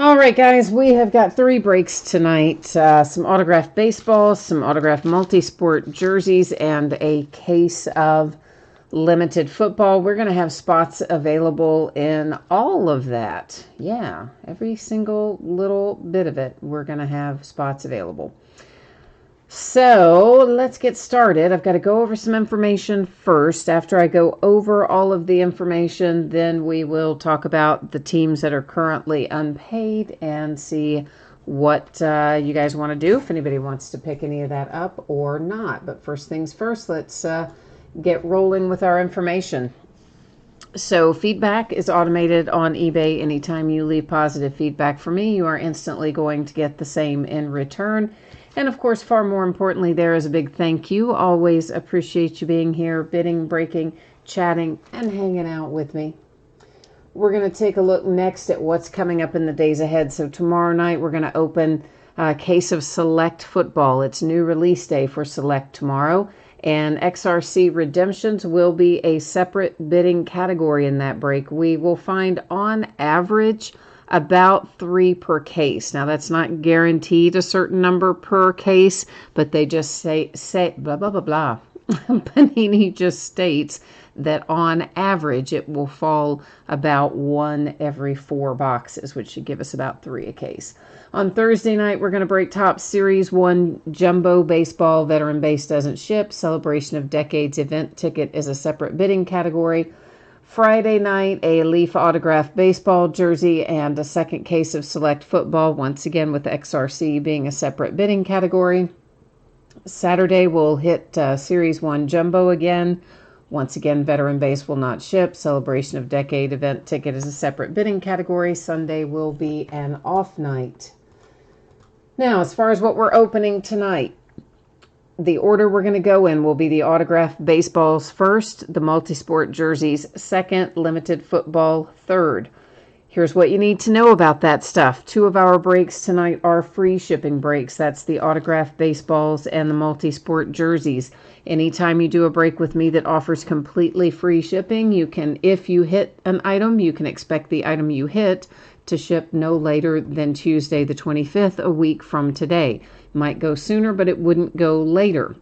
All right, guys, we have got 3 breaks tonight. Some autographed baseballs, some autographed multi-sport jerseys, and a case of limited football. We're going to have spots available in all of that. Yeah, every single little bit of it, we're going to have spots available. So let's get started. I've got to go over some information first. After I go over all of the information, then we will talk about the teams that are currently unpaid and see what you guys want to do, if anybody wants to pick any of that up or not. But first things first, let's get rolling with our information. So feedback is automated on eBay. Anytime you leave positive feedback for me, you are instantly going to get the same in return. And of course, far more importantly, there is a big thank you. Always appreciate you being here, bidding, breaking, chatting, and hanging out with me. We're going to take a look next at what's coming up in the days ahead. So tomorrow night, we're going to open a case of Select Football. It's new release day for Select tomorrow. And XRC redemptions will be a separate bidding category in that break. We will find on average about 3 per case. Now that's not guaranteed a certain number per case, but they just say blah, blah, blah, blah. Panini just states that on average it will fall about 1 every 4 boxes, which should give us about 3 a case. On Thursday night, we're going to break top Series 1 Jumbo Baseball. Veteran Base doesn't ship. Celebration of Decades event ticket is a separate bidding category. Friday night, a Leaf autographed baseball jersey and a second case of Select Football, once again with XRC being a separate bidding category. Saturday, we'll hit Series 1 Jumbo again. Once again, Veteran Base will not ship. Celebration of Decade event ticket is a separate bidding category. Sunday will be an off night. Now, as far as what we're opening tonight, the order we're going to go in will be the autographed baseballs first, the multi-sport jerseys second, limited football third. Here's what you need to know about that stuff. 2 of our breaks tonight are free shipping breaks. That's the autographed baseballs and the multi-sport jerseys. Anytime you do a break with me that offers completely free shipping, you can, if you hit an item, you can expect the item you hit to ship no later than Tuesday the 25th, a week from today. Might go sooner, but it wouldn't go later.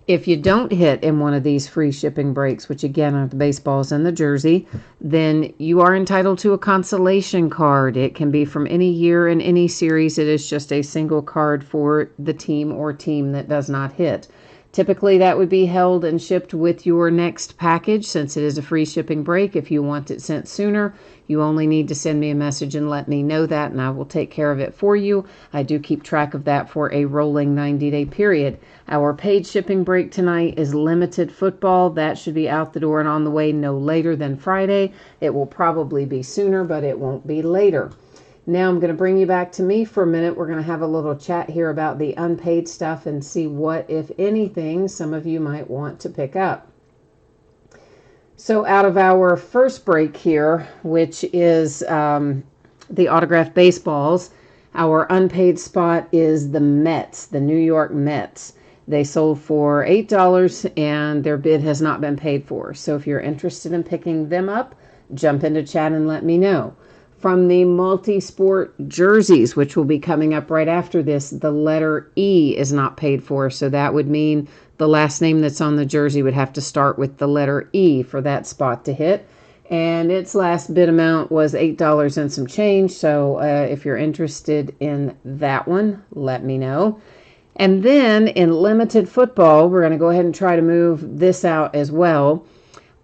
If you don't hit in one of these free shipping breaks, which again are the baseballs and the jersey, then you are entitled to a consolation card. It can be from any year in any series. It is just a single card for the team or team that does not hit. Typically, that would be held and shipped with your next package. Since it is a free shipping break, if you want it sent sooner, you only need to send me a message and let me know that, and I will take care of it for you. I do keep track of that for a rolling 90-day period. Our paid shipping break tonight is limited football. That should be out the door and on the way no later than Friday. It will probably be sooner, but it won't be later. Now I'm going to bring you back to me for a minute. We're going to have a little chat here about the unpaid stuff and see what, if anything, some of you might want to pick up. So out of our first break here, which is the autographed baseballs, our unpaid spot is the Mets, the New York Mets. They sold for $8 and their bid has not been paid for. So if you're interested in picking them up, jump into chat and let me know. From the multi-sport jerseys, which will be coming up right after this, the letter E is not paid for. So that would mean the last name that's on the jersey would have to start with the letter E for that spot to hit. And its last bid amount was $8 and some change. So if you're interested in that one, let me know. And then in limited football, we're going to go ahead and try to move this out as well.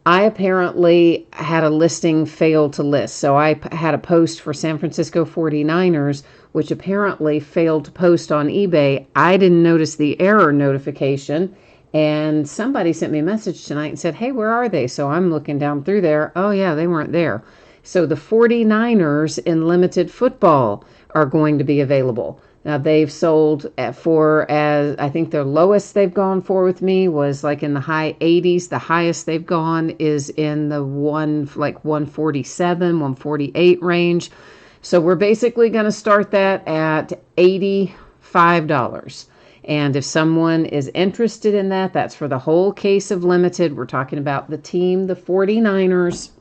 I apparently had a listing fail to list. So I had a post for San Francisco 49ers, which apparently failed to post on eBay. I didn't notice the error notification. And somebody sent me a message tonight and said, hey, where are they? So I'm looking down through there. Oh, yeah, they weren't there. So the 49ers in limited football are going to be available. Now, they've sold for, as I think the lowest they've gone for with me was like in the high 80s. The highest they've gone is in the 147, 148 range. So we're basically going to start that at $85. And if someone is interested in that, that's for the whole case of limited. We're talking about the team, the 49ers.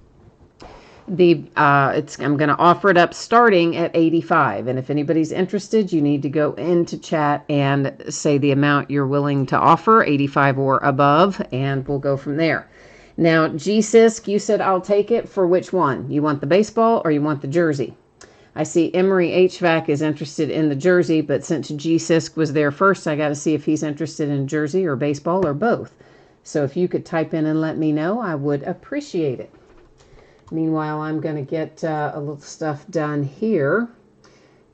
I'm going to offer it up starting at 85. And if anybody's interested, you need to go into chat and say the amount you're willing to offer, 85 or above, and we'll go from there. Now, G-Sisk, you said I'll take it. For which one? You want the baseball or you want the jersey? I see Emery HVAC is interested in the jersey, but since G-Sisk was there first, I got to see if he's interested in jersey or baseball or both. So if you could type in and let me know, I would appreciate it. Meanwhile, I'm going to get a little stuff done here.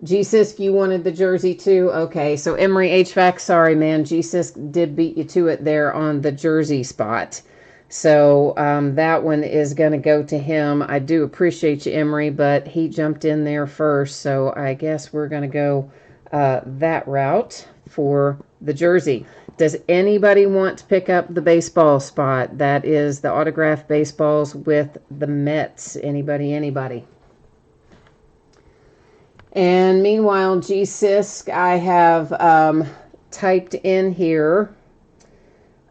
G-Sisk, you wanted the jersey too? Okay, so Emery HVAC, sorry, man. G-Sisk did beat you to it there on the jersey spot. So that one is going to go to him. I do appreciate you, Emery, but he jumped in there first. So I guess we're going to go that route for the jersey. Does anybody want to pick up the baseball spot? That is the autographed baseballs with the Mets. Anybody? And meanwhile, G-Sisk, I have typed in here.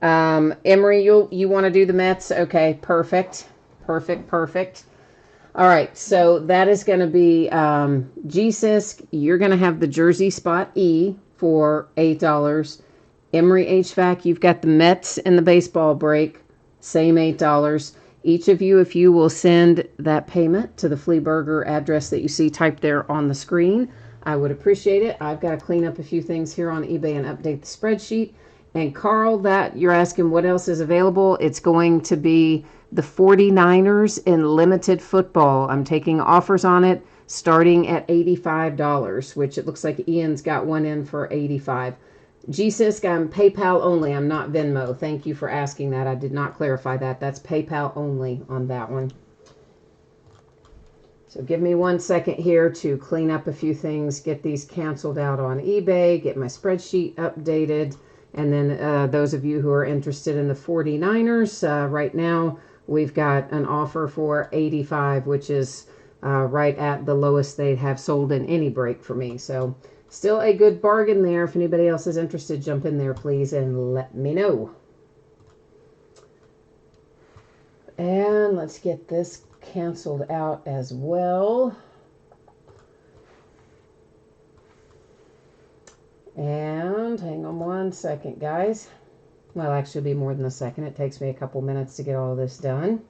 Emery, you want to do the Mets? Okay, perfect. All right, so that is going to be G-Sisk. You're going to have the jersey spot E for $8. Emery HVAC, you've got the Mets in the baseball break, same $8. Each of you, if you will send that payment to the Flea Burger address that you see typed there on the screen, I would appreciate it. I've got to clean up a few things here on eBay and update the spreadsheet. And Carl, that you're asking what else is available, it's going to be the 49ers in limited football. I'm taking offers on it starting at $85, which it looks like Ian's got one in for $85. G-Sisk, I'm PayPal only. I'm not Venmo. Thank you for asking that. I did not clarify that. That's PayPal only on that one. So give me 1 second here to clean up a few things, get these canceled out on eBay, get my spreadsheet updated. And then those of you who are interested in the 49ers, right now we've got an offer for $85, which is right at the lowest they'd have sold in any break for me. So still a good bargain there. If anybody else is interested, jump in there, please, and let me know. And let's get this canceled out as well. And hang on 1 second, guys. Well, actually, it'll be more than a second. It takes me a couple minutes to get all this done.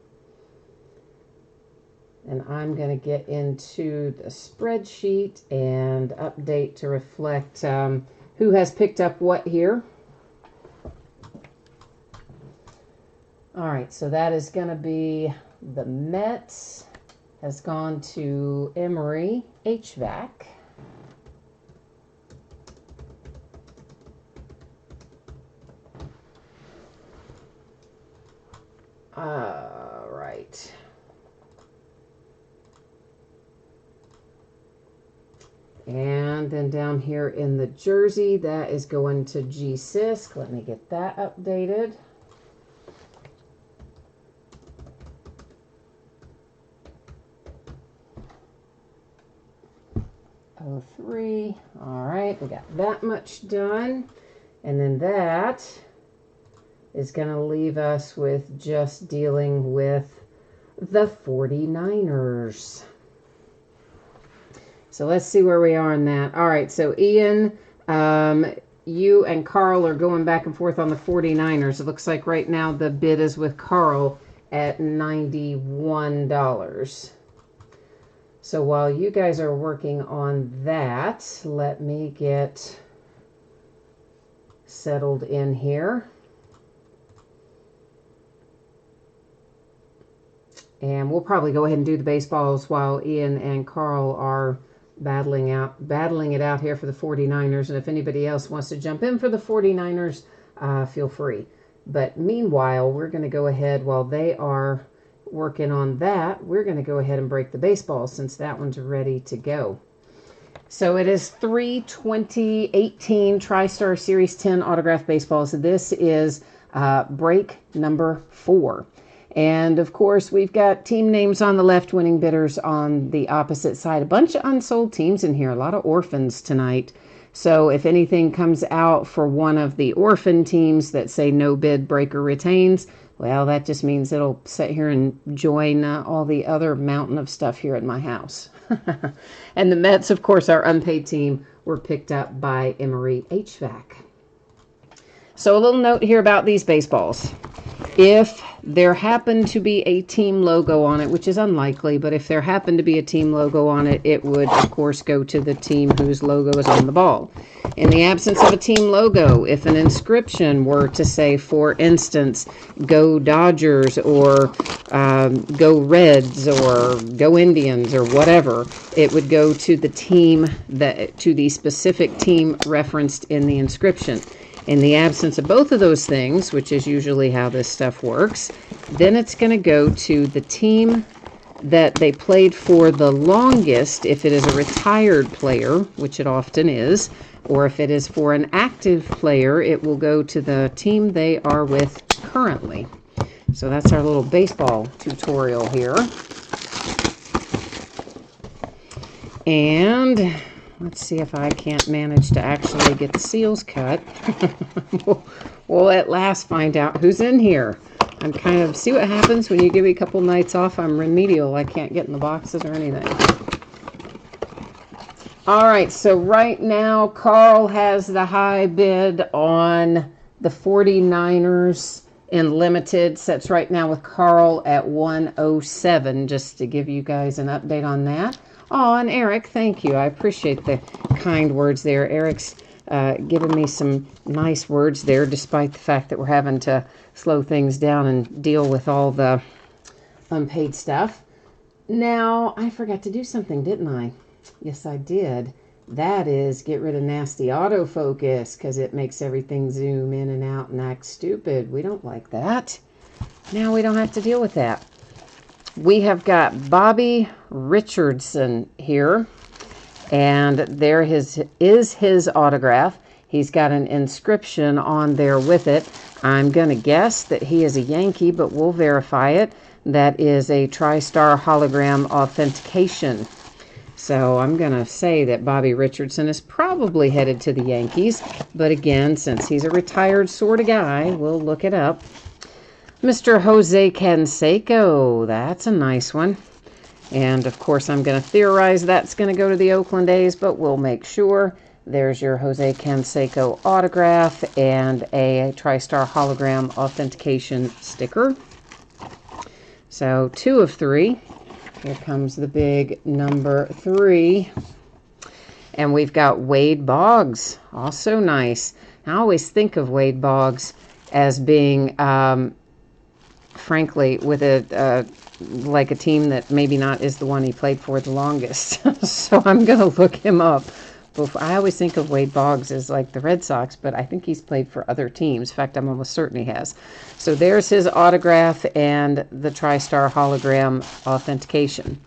And I'm going to get into the spreadsheet and update to reflect who has picked up what here. All right, so that is going to be the Mets has gone to Emery HVAC. All right. And then down here in the jersey, that is going to G-Sisk. Let me get that updated. Oh, 03. All right, we got that much done. And then that is going to leave us with just dealing with the 49ers. So let's see where we are in that. All right, so Ian, you and Carl are going back and forth on the 49ers. It looks like right now the bid is with Carl at $91. So while you guys are working on that, let me get settled in here. And we'll probably go ahead and do the baseballs while Ian and Carl are battling it out here for the 49ers. And if anybody else wants to jump in for the 49ers, feel free. But meanwhile, we're going to go ahead while they are working on that. We're going to go ahead and break the baseball since that one's ready to go. So it is 3/20/18 TriStar Series 10 autographed baseballs. This is break number 4. And, of course, we've got team names on the left, winning bidders on the opposite side. A bunch of unsold teams in here, a lot of orphans tonight. So if anything comes out for one of the orphan teams that say no bid, breaker retains, Well, that just means it'll sit here and join all the other mountain of stuff here at my house. And the Mets, of course, our unpaid team, were picked up by Emory HVAC. So a little note here about these baseballs. If there happened to be a team logo on it, which is unlikely, but if there happened to be a team logo on it, it would, of course, go to the team whose logo is on the ball. In the absence of a team logo, if an inscription were to say, for instance, Go Dodgers or Go Reds or Go Indians or whatever, it would go to the team, to the specific team referenced in the inscription. In the absence of both of those things, which is usually how this stuff works, then it's going to go to the team that they played for the longest, if it is a retired player, which it often is, or if it is for an active player, it will go to the team they are with currently. So that's our little baseball tutorial here. And let's see if I can't manage to actually get the seals cut. We'll at last find out who's in here. I'm kind of, see what happens when you give me a couple nights off. I'm remedial. I can't get in the boxes or anything. All right, so right now, Carl has the high bid on the 49ers in limited. Sets right now with Carl at 107, just to give you guys an update on that. Oh, and Eric, thank you. I appreciate the kind words there. Eric's given me some nice words there, despite the fact that we're having to slow things down and deal with all the unpaid stuff. Now, I forgot to do something, didn't I? Yes, I did. That is get rid of nasty autofocus, because it makes everything zoom in and out and act stupid. We don't like that. Now we don't have to deal with that. We have got Bobby Richardson here, and there is his autograph. He's got an inscription on there with it. I'm going to guess that he is a Yankee, but we'll verify it. That is a TriStar hologram authentication. So I'm going to say that Bobby Richardson is probably headed to the Yankees, but again, since he's a retired sort of guy, we'll look it up. Mr. Jose Canseco, that's a nice one. And of course, I'm going to theorize that's going to go to the Oakland A's, but we'll make sure. There's your Jose Canseco autograph and a TriStar hologram authentication sticker. So 2 of 3. Here comes the big number 3. And we've got Wade Boggs, also nice. I always think of Wade Boggs as being frankly, with like a team that maybe not is the one he played for the longest. So I'm going to look him up. I always think of Wade Boggs as like the Red Sox, but I think he's played for other teams. In fact, I'm almost certain he has. So there's his autograph and the TriStar hologram authentication.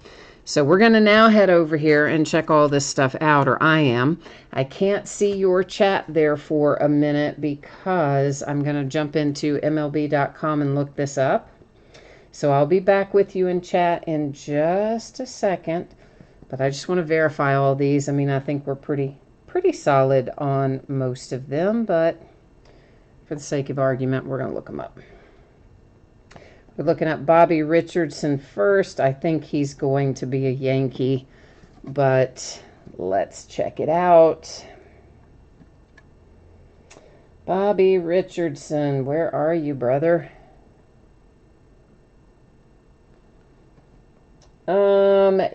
So we're going to now head over here and check all this stuff out, or I am. I can't see your chat there for a minute because I'm going to jump into MLB.com and look this up. So I'll be back with you in chat in just a second. But I just want to verify all these. I mean, I think we're pretty solid on most of them, but for the sake of argument, we're going to look them up. We're looking at Bobby Richardson first. I think he's going to be a Yankee, but let's check it out. Bobby Richardson, where are you, brother?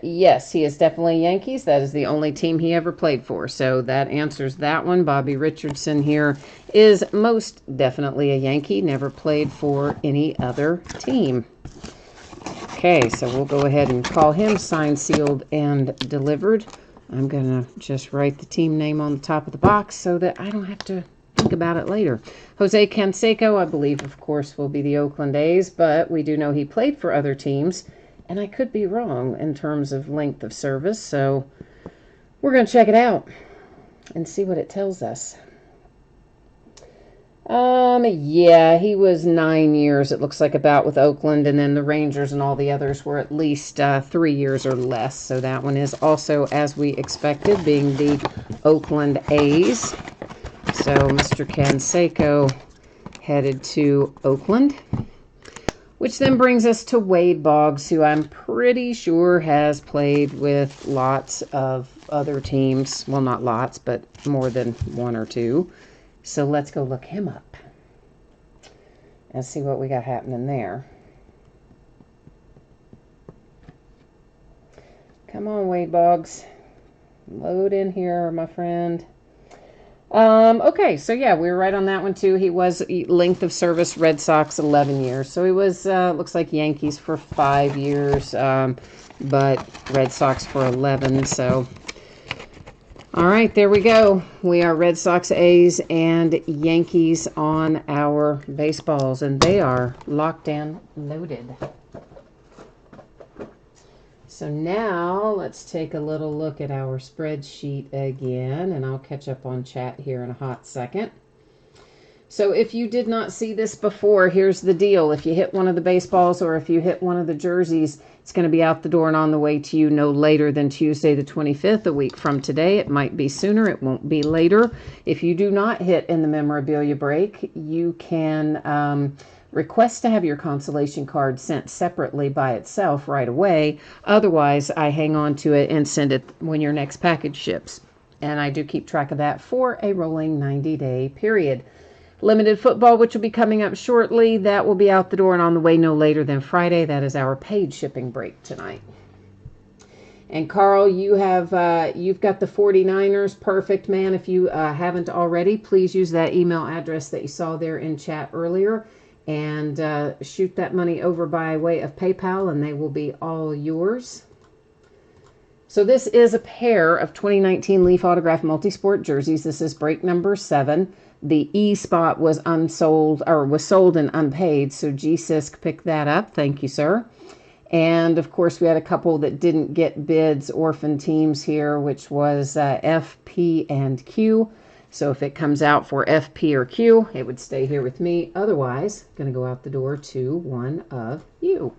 Yes, he is definitely Yankees. That is the only team he ever played for. So that answers that one. Bobby Richardson here is most definitely a Yankee. Never played for any other team. Okay, so we'll go ahead and call him signed, sealed, and delivered. I'm going to just write the team name on the top of the box so that I don't have to think about it later. Jose Canseco, I believe, of course, will be the Oakland A's, but we do know he played for other teams. And I could be wrong in terms of length of service, so we're going to check it out and see what it tells us. Yeah, he was 9 years, it looks like, about with Oakland, and then the Rangers and all the others were at least 3 years or less. So that one is also, as we expected, being the Oakland A's. So Mr. Canseco headed to Oakland. Which then brings us to Wade Boggs, who I'm pretty sure has played with lots of other teams. Well, not lots, but more than one or two. So let's go look him up and see what we got happening there. Come on, Wade Boggs. Load in here, my friend. Okay, so yeah, we were right on that one too. He was length of service Red Sox 11 years. So he was, looks like Yankees for 5 years, but Red Sox for 11. So, all right, there we go. We are Red Sox, A's, and Yankees on our baseballs, and they are locked and loaded. So now let's take a little look at our spreadsheet again, and I'll catch up on chat here in a hot second. So if you did not see this before, here's the deal. If you hit one of the baseballs or if you hit one of the jerseys, it's going to be out the door and on the way to you no later than Tuesday the 25th, a week from today. It might be sooner. It won't be later. If you do not hit in the memorabilia break, you can request to have your consolation card sent separately by itself right away. Otherwise, I hang on to it and send it when your next package ships. And I do keep track of that for a rolling 90-day period. Limited football, which will be coming up shortly, that will be out the door and on the way no later than Friday. That is our paid shipping break tonight. And Carl, you've got the 49ers. Perfect, man. If you haven't already, please use that email address that you saw there in chat earlier and shoot that money over by way of PayPal, and they will be all yours. So this is a pair of 2019 Leaf Autograph Multisport jerseys. This is break number 7. The E spot was unsold, or was sold and unpaid, so G-Sisk picked that up. Thank you, sir. And, of course, we had a couple that didn't get bids, orphan teams here, which was F, P, and Q. So if it comes out for F, P, or Q, it would stay here with me. Otherwise, going to go out the door to one of you.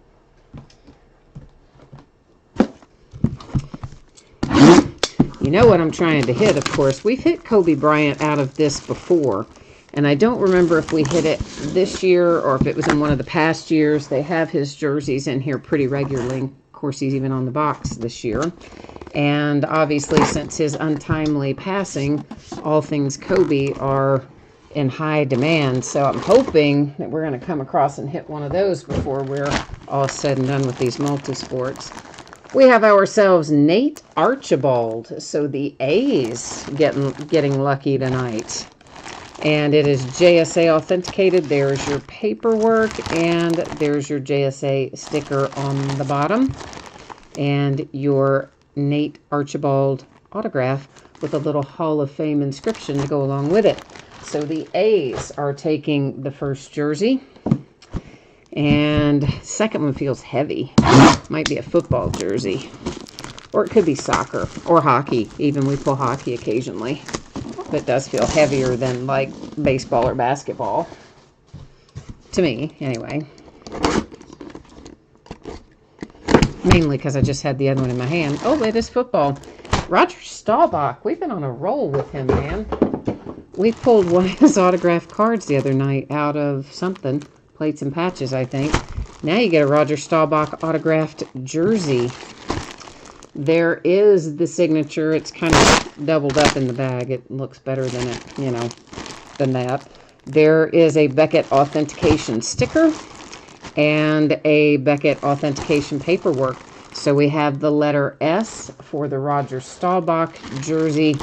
You know what I'm trying to hit, of course. We've hit Kobe Bryant out of this before, and I don't remember if we hit it this year or if it was in one of the past years. They have his jerseys in here pretty regularly. Of course, he's even on the box this year. And obviously, since his untimely passing, all things Kobe are in high demand. So I'm hoping that we're going to come across and hit one of those before we're all said and done with these multisports. We have ourselves Nate Archibald, so the A's getting lucky tonight. And it is JSA authenticated. There's your paperwork, and there's your JSA sticker on the bottom. And your Nate Archibald autograph with a little Hall of Fame inscription to go along with it. So the A's are taking the first jersey. And second one feels heavy. Might be a football jersey. Or it could be soccer or hockey. Even we pull hockey occasionally. But it does feel heavier than like baseball or basketball. To me, anyway. Mainly because I just had the other one in my hand. Oh, it is football. Roger Staubach. We've been on a roll with him, man. We pulled one of his autographed cards the other night out of something. Plates and patches, I think. Now you get a Roger Staubach autographed jersey. There is the signature. It's kind of doubled up in the bag. It looks better than it, than that. There is a Beckett authentication sticker and a Beckett authentication paperwork. So we have the letter S for the Roger Staubach jersey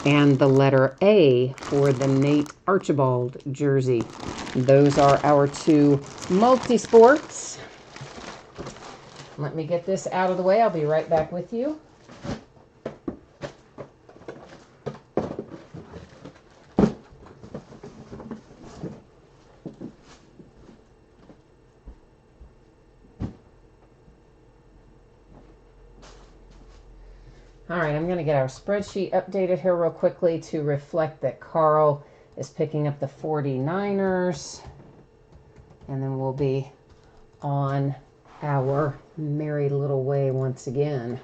and the letter A for the Nate Archibald jersey. Those are our two multi-sports. Let me get this out of the way. I'll be right back with you. All right, I'm going to get our spreadsheet updated here real quickly to reflect that Carl is picking up the 49ers. And then we'll be on our merry little way once again.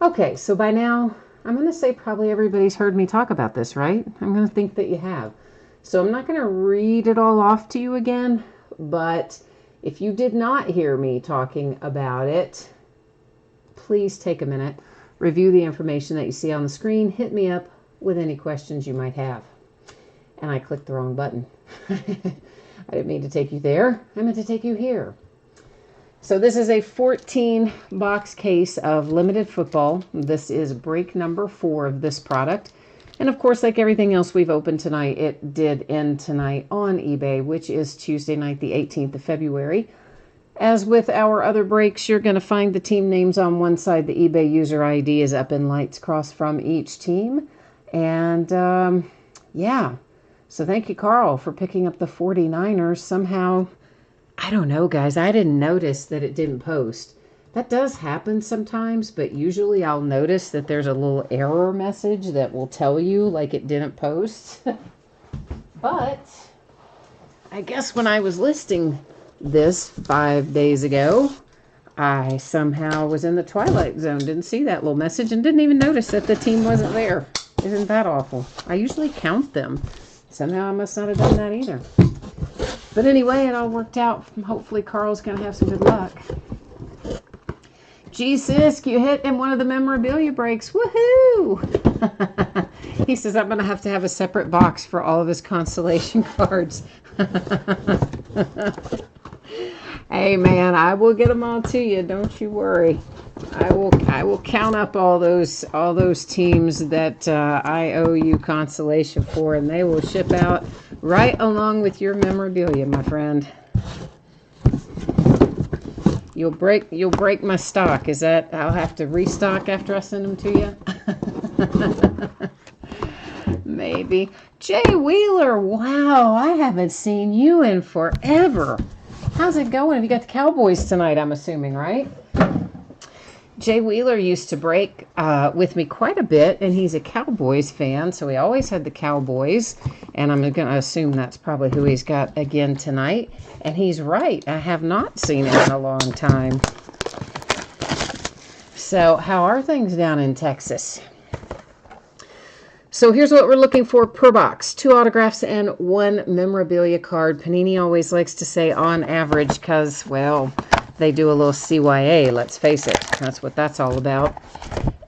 Okay, so by now, I'm going to say probably everybody's heard me talk about this, right? I'm going to think that you have. So I'm not going to read it all off to you again, but if you did not hear me talking about it, please take a minute, review the information that you see on the screen, hit me up with any questions you might have. And I clicked the wrong button. I didn't mean to take you there. I meant to take you here. So this is a 14 box case of limited football. This is break number 4 of this product. And of course, like everything else we've opened tonight, it did end tonight on eBay, which is Tuesday night, the 18th of February. As with our other breaks, you're going to find the team names on one side. The eBay user ID is up in lights across from each team. And yeah, so thank you, Carl, for picking up the 49ers. Somehow, I don't know, guys, I didn't notice that it didn't post. That does happen sometimes, but usually I'll notice that there's a little error message that will tell you like it didn't post. But I guess when I was listing this 5 days ago, I somehow was in the twilight zone, didn't see that little message, and didn't even notice that the team wasn't there. Isn't that awful? I usually count them. Somehow I must not have done that either. But anyway, it all worked out. Hopefully Carl's going to have some good luck. Gee, Sisk, you hit in one of the memorabilia breaks. Woohoo! He says I'm going to have a separate box for all of his consolation cards. Hey, man, I will get them all to you. Don't you worry. I will count up all those teams that I owe you consolation for, and they will ship out right along with your memorabilia, my friend. You'll break my stock. Is that I'll have to restock after I send them to you? Maybe. Jay Wheeler, wow, I haven't seen you in forever. How's it going? You got the Cowboys tonight, I'm assuming, right? Jay Wheeler used to break with me quite a bit, and he's a Cowboys fan, so he always had the Cowboys, and I'm going to assume that's probably who he's got again tonight. And he's right. I have not seen him in a long time. So how are things down in Texas? So here's what we're looking for per box. 2 autographs and 1 memorabilia card. Panini always likes to say on average because, well, they do a little CYA, let's face it. That's what that's all about.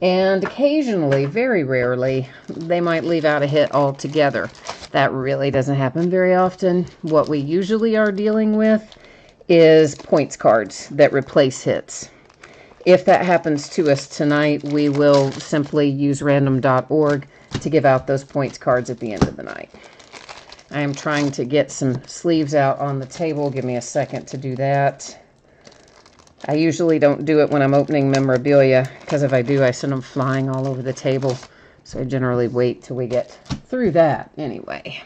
And occasionally, very rarely, they might leave out a hit altogether. That really doesn't happen very often. What we usually are dealing with is points cards that replace hits. If that happens to us tonight, we will simply use random.org to give out those points cards at the end of the night. I am trying to get some sleeves out on the table. Give me a second to do that. I usually don't do it when I'm opening memorabilia, because if I do, I send them flying all over the table. So I generally wait till we get through that anyway.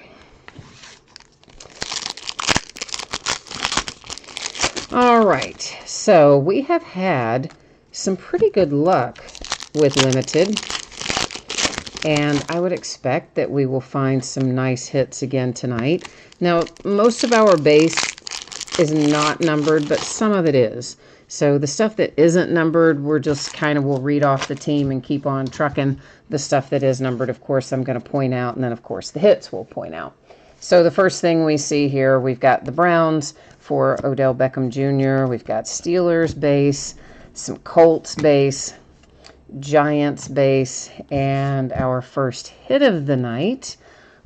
All right, so we have had some pretty good luck with limited, and I would expect that we will find some nice hits again tonight. Now, most of our base is not numbered, but some of it is. So the stuff that isn't numbered, we're just kind of will read off the team and keep on trucking. The stuff that is numbered, of course, I'm going to point out, and then, of course, the hits will point out. So the first thing we see here, we've got the Browns for Odell Beckham Jr. We've got Steelers base, some Colts base, Giants base, and our first hit of the night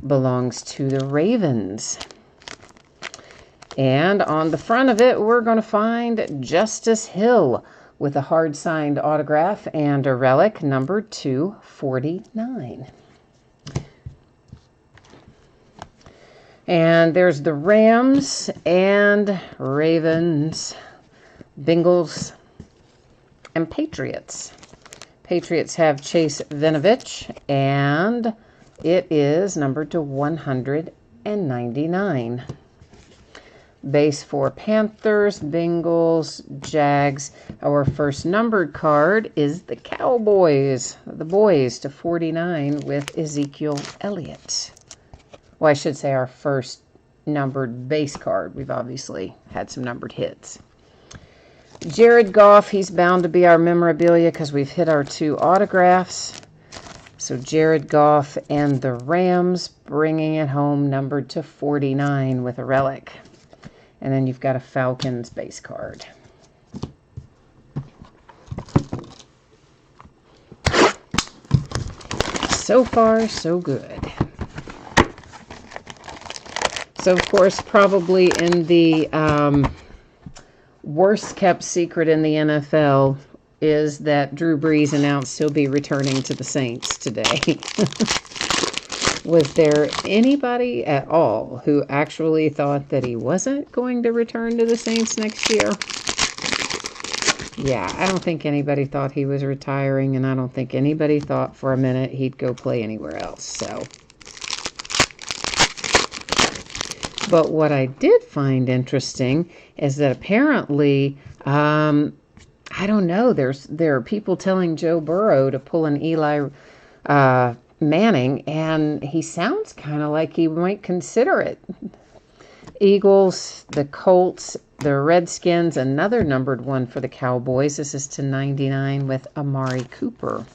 belongs to the Ravens. And on the front of it, we're going to find Justice Hill with a hard-signed autograph and a relic numbered 249. And there's the Rams and Ravens, Bengals, and Patriots. Patriots have Chase Vinovich, and it is numbered to 199. Base for Panthers, Bengals, Jags. Our first numbered card is the Cowboys, the boys, to 49 with Ezekiel Elliott. Well, I should say our first numbered base card. We've obviously had some numbered hits. Jared Goff, he's bound to be our memorabilia because we've hit our 2 autographs. So Jared Goff and the Rams bringing it home numbered to 49 with a relic. And then you've got a Falcons base card. So far, so good. So, of course, probably in the worst kept secret in the NFL is that Drew Brees announced he'll be returning to the Saints today. Was there anybody at all who actually thought that he wasn't going to return to the Saints next year? Yeah, I don't think anybody thought he was retiring, and I don't think anybody thought for a minute he'd go play anywhere else. So, but what I did find interesting is that apparently, I don't know, there are people telling Joe Burrow to pull an Eli Manning, and he sounds kind of like he might consider it. Eagles, the Colts, the Redskins, another numbered one for the Cowboys. This is to 99 with Amari Cooper.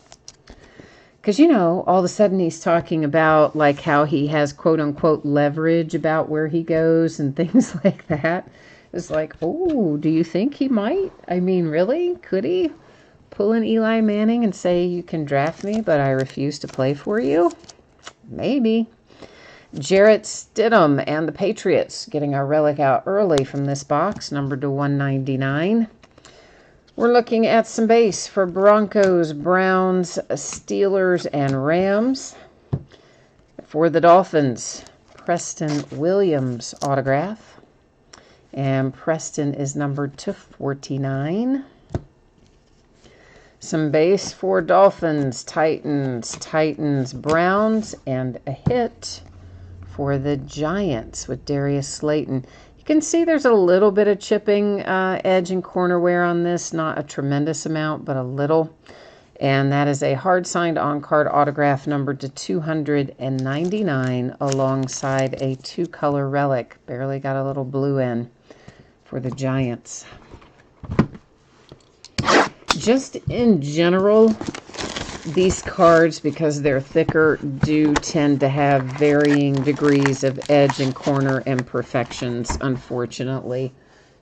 Because, you know, all of a sudden he's talking about like how he has quote-unquote leverage about where he goes and things like that. It's like, oh, do you think he might? I mean, really? Could he pull an Eli Manning and say, you can draft me, but I refuse to play for you? Maybe. Jarrett Stidham and the Patriots getting our relic out early from this box, numbered to 199. We're looking at some base for Broncos, Browns, Steelers, and Rams. For the Dolphins, Preston Williams autograph. And Preston is numbered to 49. Some base for Dolphins, Titans, Browns, and a hit for the Giants with Darius Slayton. You can see there's a little bit of chipping edge and corner wear on this. Not a tremendous amount, but a little. And that is a hard-signed on-card autograph numbered to 299 alongside a two-color relic. Barely got a little blue in for the Giants. Just in general, these cards, because they're thicker, do tend to have varying degrees of edge and corner imperfections, unfortunately.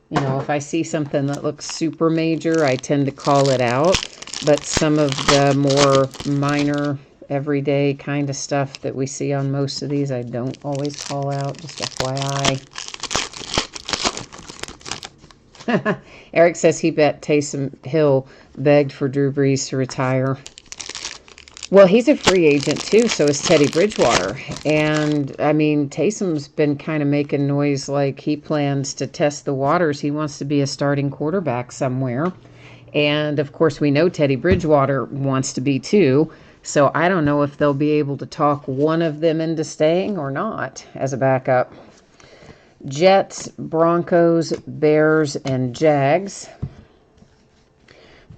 You know, if I see something that looks super major, I tend to call it out. But some of the more minor, everyday kind of stuff that we see on most of these, I don't always call out, just FYI. Eric says he bet Taysom Hill begged for Drew Brees to retire. Well, he's a free agent too, so is Teddy Bridgewater. And, I mean, Taysom's been kind of making noise like he plans to test the waters. He wants to be a starting quarterback somewhere. And, of course, we know Teddy Bridgewater wants to be too. So I don't know if they'll be able to talk one of them into staying or not as a backup. Jets, Broncos, Bears, and Jags.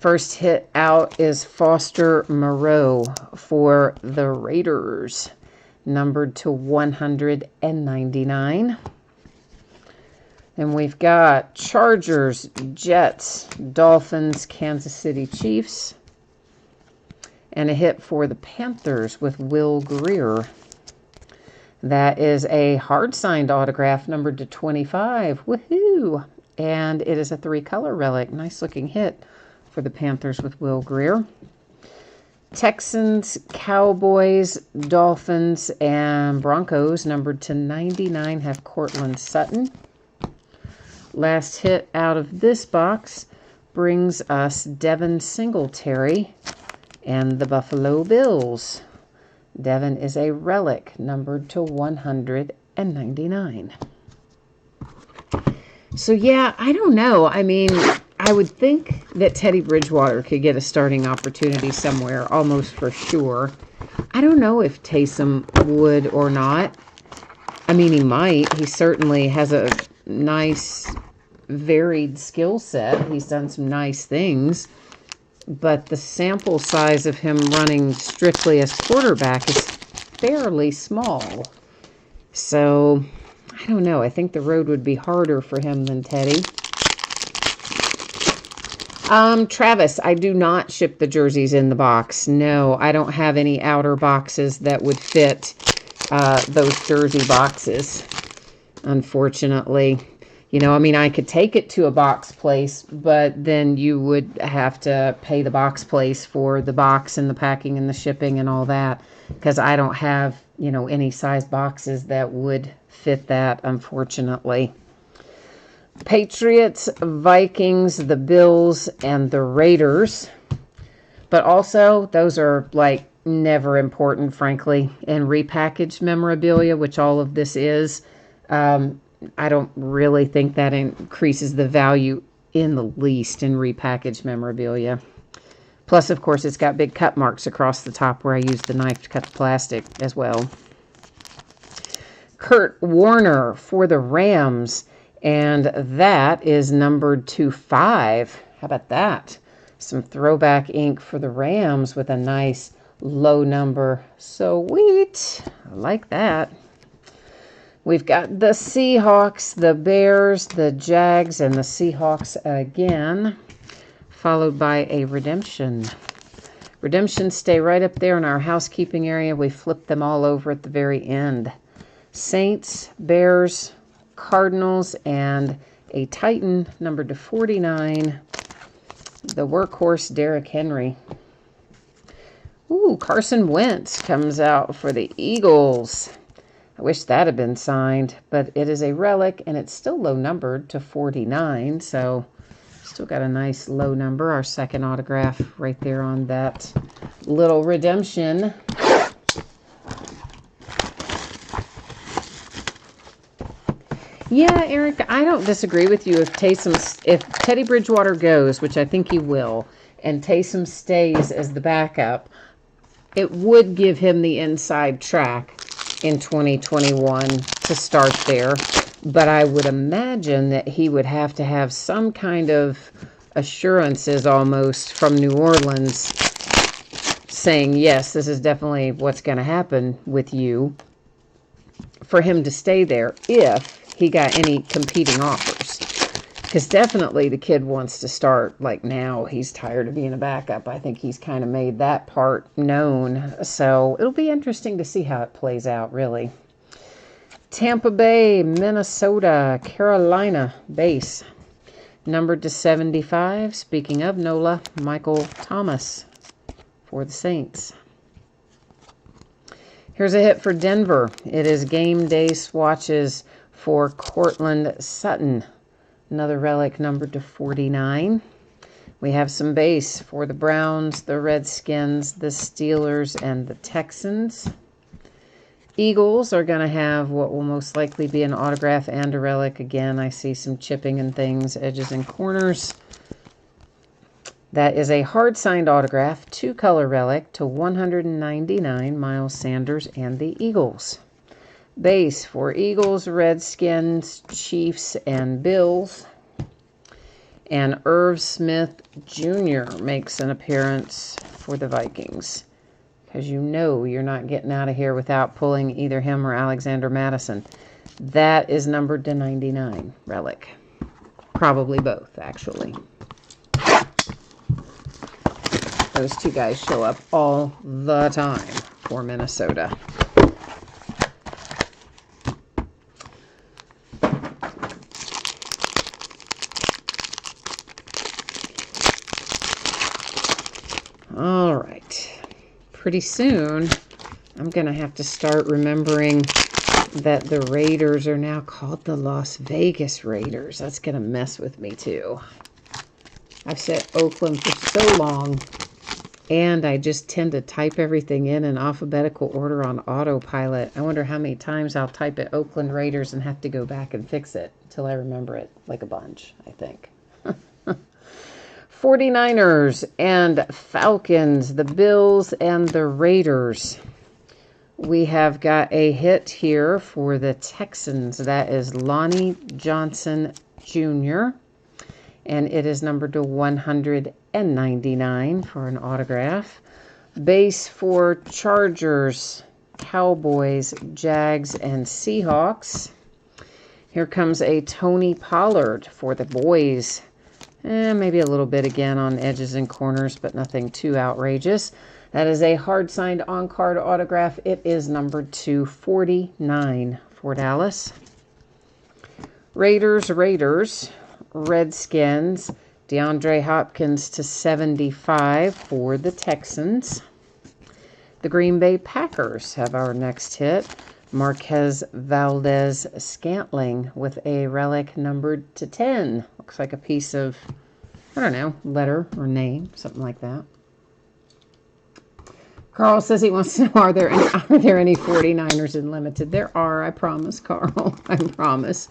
First hit out is Foster Moreau for the Raiders, numbered to 199. And we've got Chargers, Jets, Dolphins, Kansas City Chiefs, and a hit for the Panthers with Will Greer. That is a hard-signed autograph numbered to 25. Woohoo! And it is a three-color relic. Nice-looking hit for the Panthers with Will Greer. Texans, Cowboys, Dolphins, and Broncos, numbered to 99, have Cortland Sutton. Last hit out of this box brings us Devin Singletary and the Buffalo Bills. Devin is a relic, numbered to 199. So, yeah, I don't know. I mean, I would think that Teddy Bridgewater could get a starting opportunity somewhere, almost for sure. I don't know if Taysom would or not. I mean, he might. He certainly has a nice, varied skill set. He's done some nice things. But the sample size of him running strictly as quarterback is fairly small. So, I don't know. I think the road would be harder for him than Teddy. Travis, I do not ship the jerseys in the box. No, I don't have any outer boxes that would fit those jersey boxes, unfortunately. You know, I mean, I could take it to a box place, but then you would have to pay the box place for the box and the packing and the shipping and all that, because I don't have, you know, any size boxes that would fit that, unfortunately. Patriots, Vikings, the Bills, and the Raiders. But also, those are like never important, frankly, in repackaged memorabilia, which all of this is. I don't really think that increases the value in the least in repackaged memorabilia. Plus, of course, it's got big cut marks across the top where I used the knife to cut the plastic as well. Kurt Warner for the Rams, and that is numbered to 5. How about that? Some throwback ink for the Rams with a nice low number. Sweet. I like that. We've got the Seahawks, the Bears, the Jags, and the Seahawks again, followed by a redemption. Redemptions stay right up there in our housekeeping area. We flip them all over at the very end. Saints, Bears, Cardinals, and a Titan numbered to 49. The workhorse, Derrick Henry. Ooh, Carson Wentz comes out for the Eagles. I wish that had been signed, but it is a relic, and it's still low numbered to 49, so still got a nice low number. Our second autograph right there on that little redemption. Yeah, Eric, I don't disagree with you. If Teddy Bridgewater goes, which I think he will, and Taysom stays as the backup, it would give him the inside track in 2021 to start there. But I would imagine that he would have to have some kind of assurances almost from New Orleans saying, yes, this is definitely what's going to happen with you, for him to stay there if he got any competing offers. Because definitely the kid wants to start like now. He's tired of being a backup. I think he's kind of made that part known. So it'll be interesting to see how it plays out, really. Tampa Bay, Minnesota, Carolina base. Numbered to 75. Speaking of NOLA, Michael Thomas for the Saints. Here's a hit for Denver. It is game day swatches for Cortland Sutton. Another relic numbered to 49. We have some base for the Browns, the Redskins, the Steelers, and the Texans. Eagles are going to have what will most likely be an autograph and a relic. Again, I see some chipping and things, edges and corners. That is a hard-signed autograph, 2-color relic to 199, Miles Sanders and the Eagles. Base for Eagles, Redskins, Chiefs, and Bills. And Irv Smith Jr. makes an appearance for the Vikings. Because you know you're not getting out of here without pulling either him or Alexander Madison. That is numbered to 99, relic. Probably both, actually. Those two guys show up all the time for Minnesota. All right. Pretty soon, I'm going to have to start remembering that the Raiders are now called the Las Vegas Raiders. That's going to mess with me, too. I've said Oakland for so long, and I just tend to type everything in alphabetical order on autopilot. I wonder how many times I'll type it Oakland Raiders and have to go back and fix it until I remember it, like a bunch, I think. 49ers and Falcons, the Bills and the Raiders. We have got a hit here for the Texans. That is Lonnie Johnson Jr. And it is numbered to 199 for an autograph. Base for Chargers, Cowboys, Jags, and Seahawks. Here comes a Tony Pollard for the boys. And maybe a little bit again on edges and corners, but nothing too outrageous. That is a hard signed on card autograph. It is numbered to 49 for Dallas. Raiders, Redskins, DeAndre Hopkins to 75 for the Texans. The Green Bay Packers have our next hit. Marquez Valdez-Scantling with a relic numbered to 10. Looks like a piece of, I don't know, letter or name, something like that. Carl says he wants to know, are there any 49ers in limited? There are, I promise, Carl. I promise.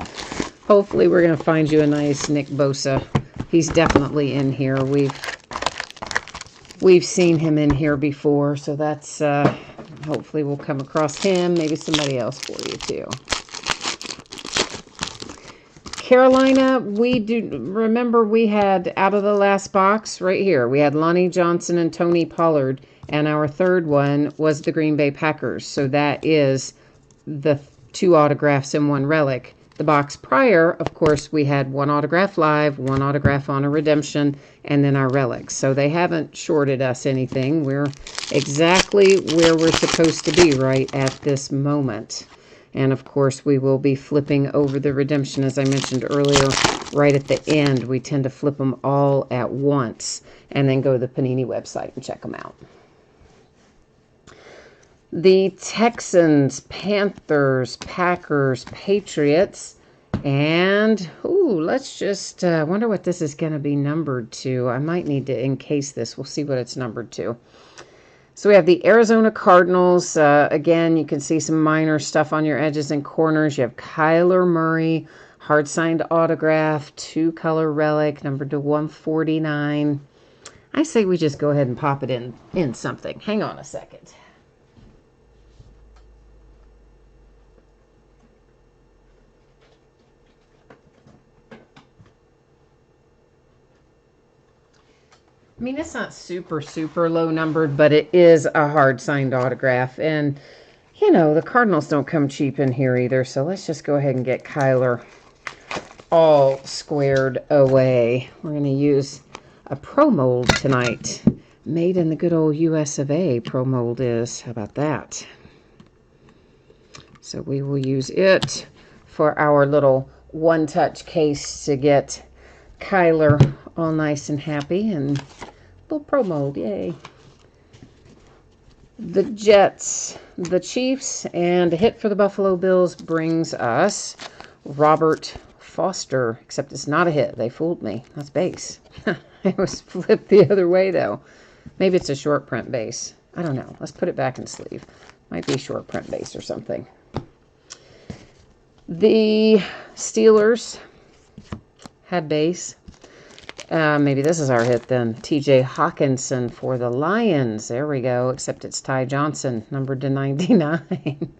Hopefully we're going to find you a nice Nick Bosa. He's definitely in here. We've seen him in here before, so that's hopefully we'll come across him, maybe somebody else for you too. Carolina, remember we had out of the last box right here, we had Lonnie Johnson and Tony Pollard, and our third one was the Green Bay Packers. So that is the 2 autographs and 1 relic. The box prior, of course, we had 1 autograph live, 1 autograph on a redemption, and then our relics. So they haven't shorted us anything. We're exactly where we're supposed to be right at this moment. And of course, we will be flipping over the redemption, as I mentioned earlier, right at the end. We tend to flip them all at once and then go to the Panini website and check them out. The Texans, Panthers, Packers, Patriots, and, let's just wonder what this is going to be numbered to. I might need to encase this. We'll see what it's numbered to. So we have the Arizona Cardinals. Again, you can see some minor stuff on your edges and corners. You have Kyler Murray, hard-signed autograph, 2-color relic, numbered to 149. I say we just go ahead and pop it in something. Hang on a second. I mean, it's not super low numbered, but it is a hard signed autograph. And, you know, the Cardinals don't come cheap in here either. So let's just go ahead and get Kyler all squared away. We're going to use a Pro Mold tonight. Made in the good old US of A, Pro Mold is. How about that? So we will use it for our little one-touch case to get Kyler all nice and happy, and little Pro Mold, yay. The Jets, the Chiefs, and a hit for the Buffalo Bills brings us Robert Foster, except it's not a hit. They fooled me. That's base. It was flipped the other way, though. Maybe it's a short print base. I don't know. Let's put it back in sleeve. Might be short print base or something. The Steelers had base. Maybe this is our hit then. T.J. Hawkinson for the Lions. There we go. Except it's Ty Johnson, numbered to 99.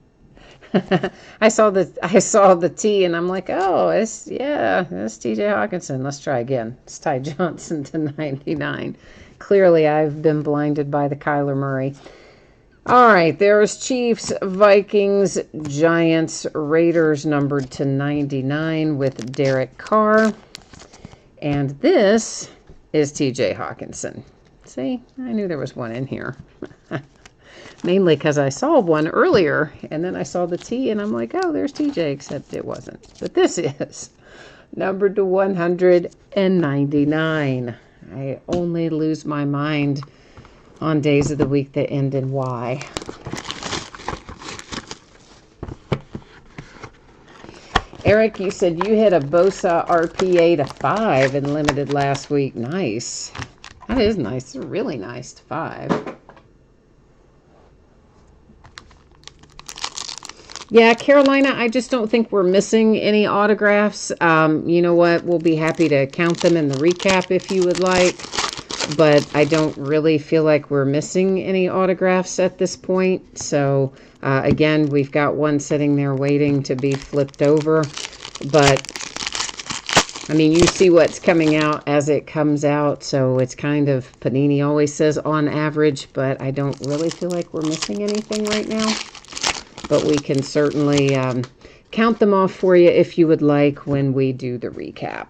I saw the T and I'm like, oh, it's T.J. Hawkinson. Let's try again. It's Ty Johnson to 99. Clearly, I've been blinded by the Kyler Murray. All right, there's Chiefs, Vikings, Giants, Raiders, numbered to 99 with Derek Carr. And this is T.J. Hawkinson. See, I knew there was one in here. Mainly because I saw one earlier, and then I saw the T, and I'm like, oh, there's T.J., except it wasn't. But this is numbered to 199. I only lose my mind on days of the week that end in Y. Eric, you said you hit a Bosa RPA to 5 in limited last week. Nice. That is nice. It's really nice to 5. Yeah, Carolina, I just don't think we're missing any autographs. You know what? We'll be happy to count them in the recap if you would like. But I don't really feel like we're missing any autographs at this point. So, again, we've got one sitting there waiting to be flipped over. But, I mean, you see what's coming out as it comes out. So, it's kind of, Panini always says on average. But I don't really feel like we're missing anything right now. But we can certainly count them off for you if you would like when we do the recap.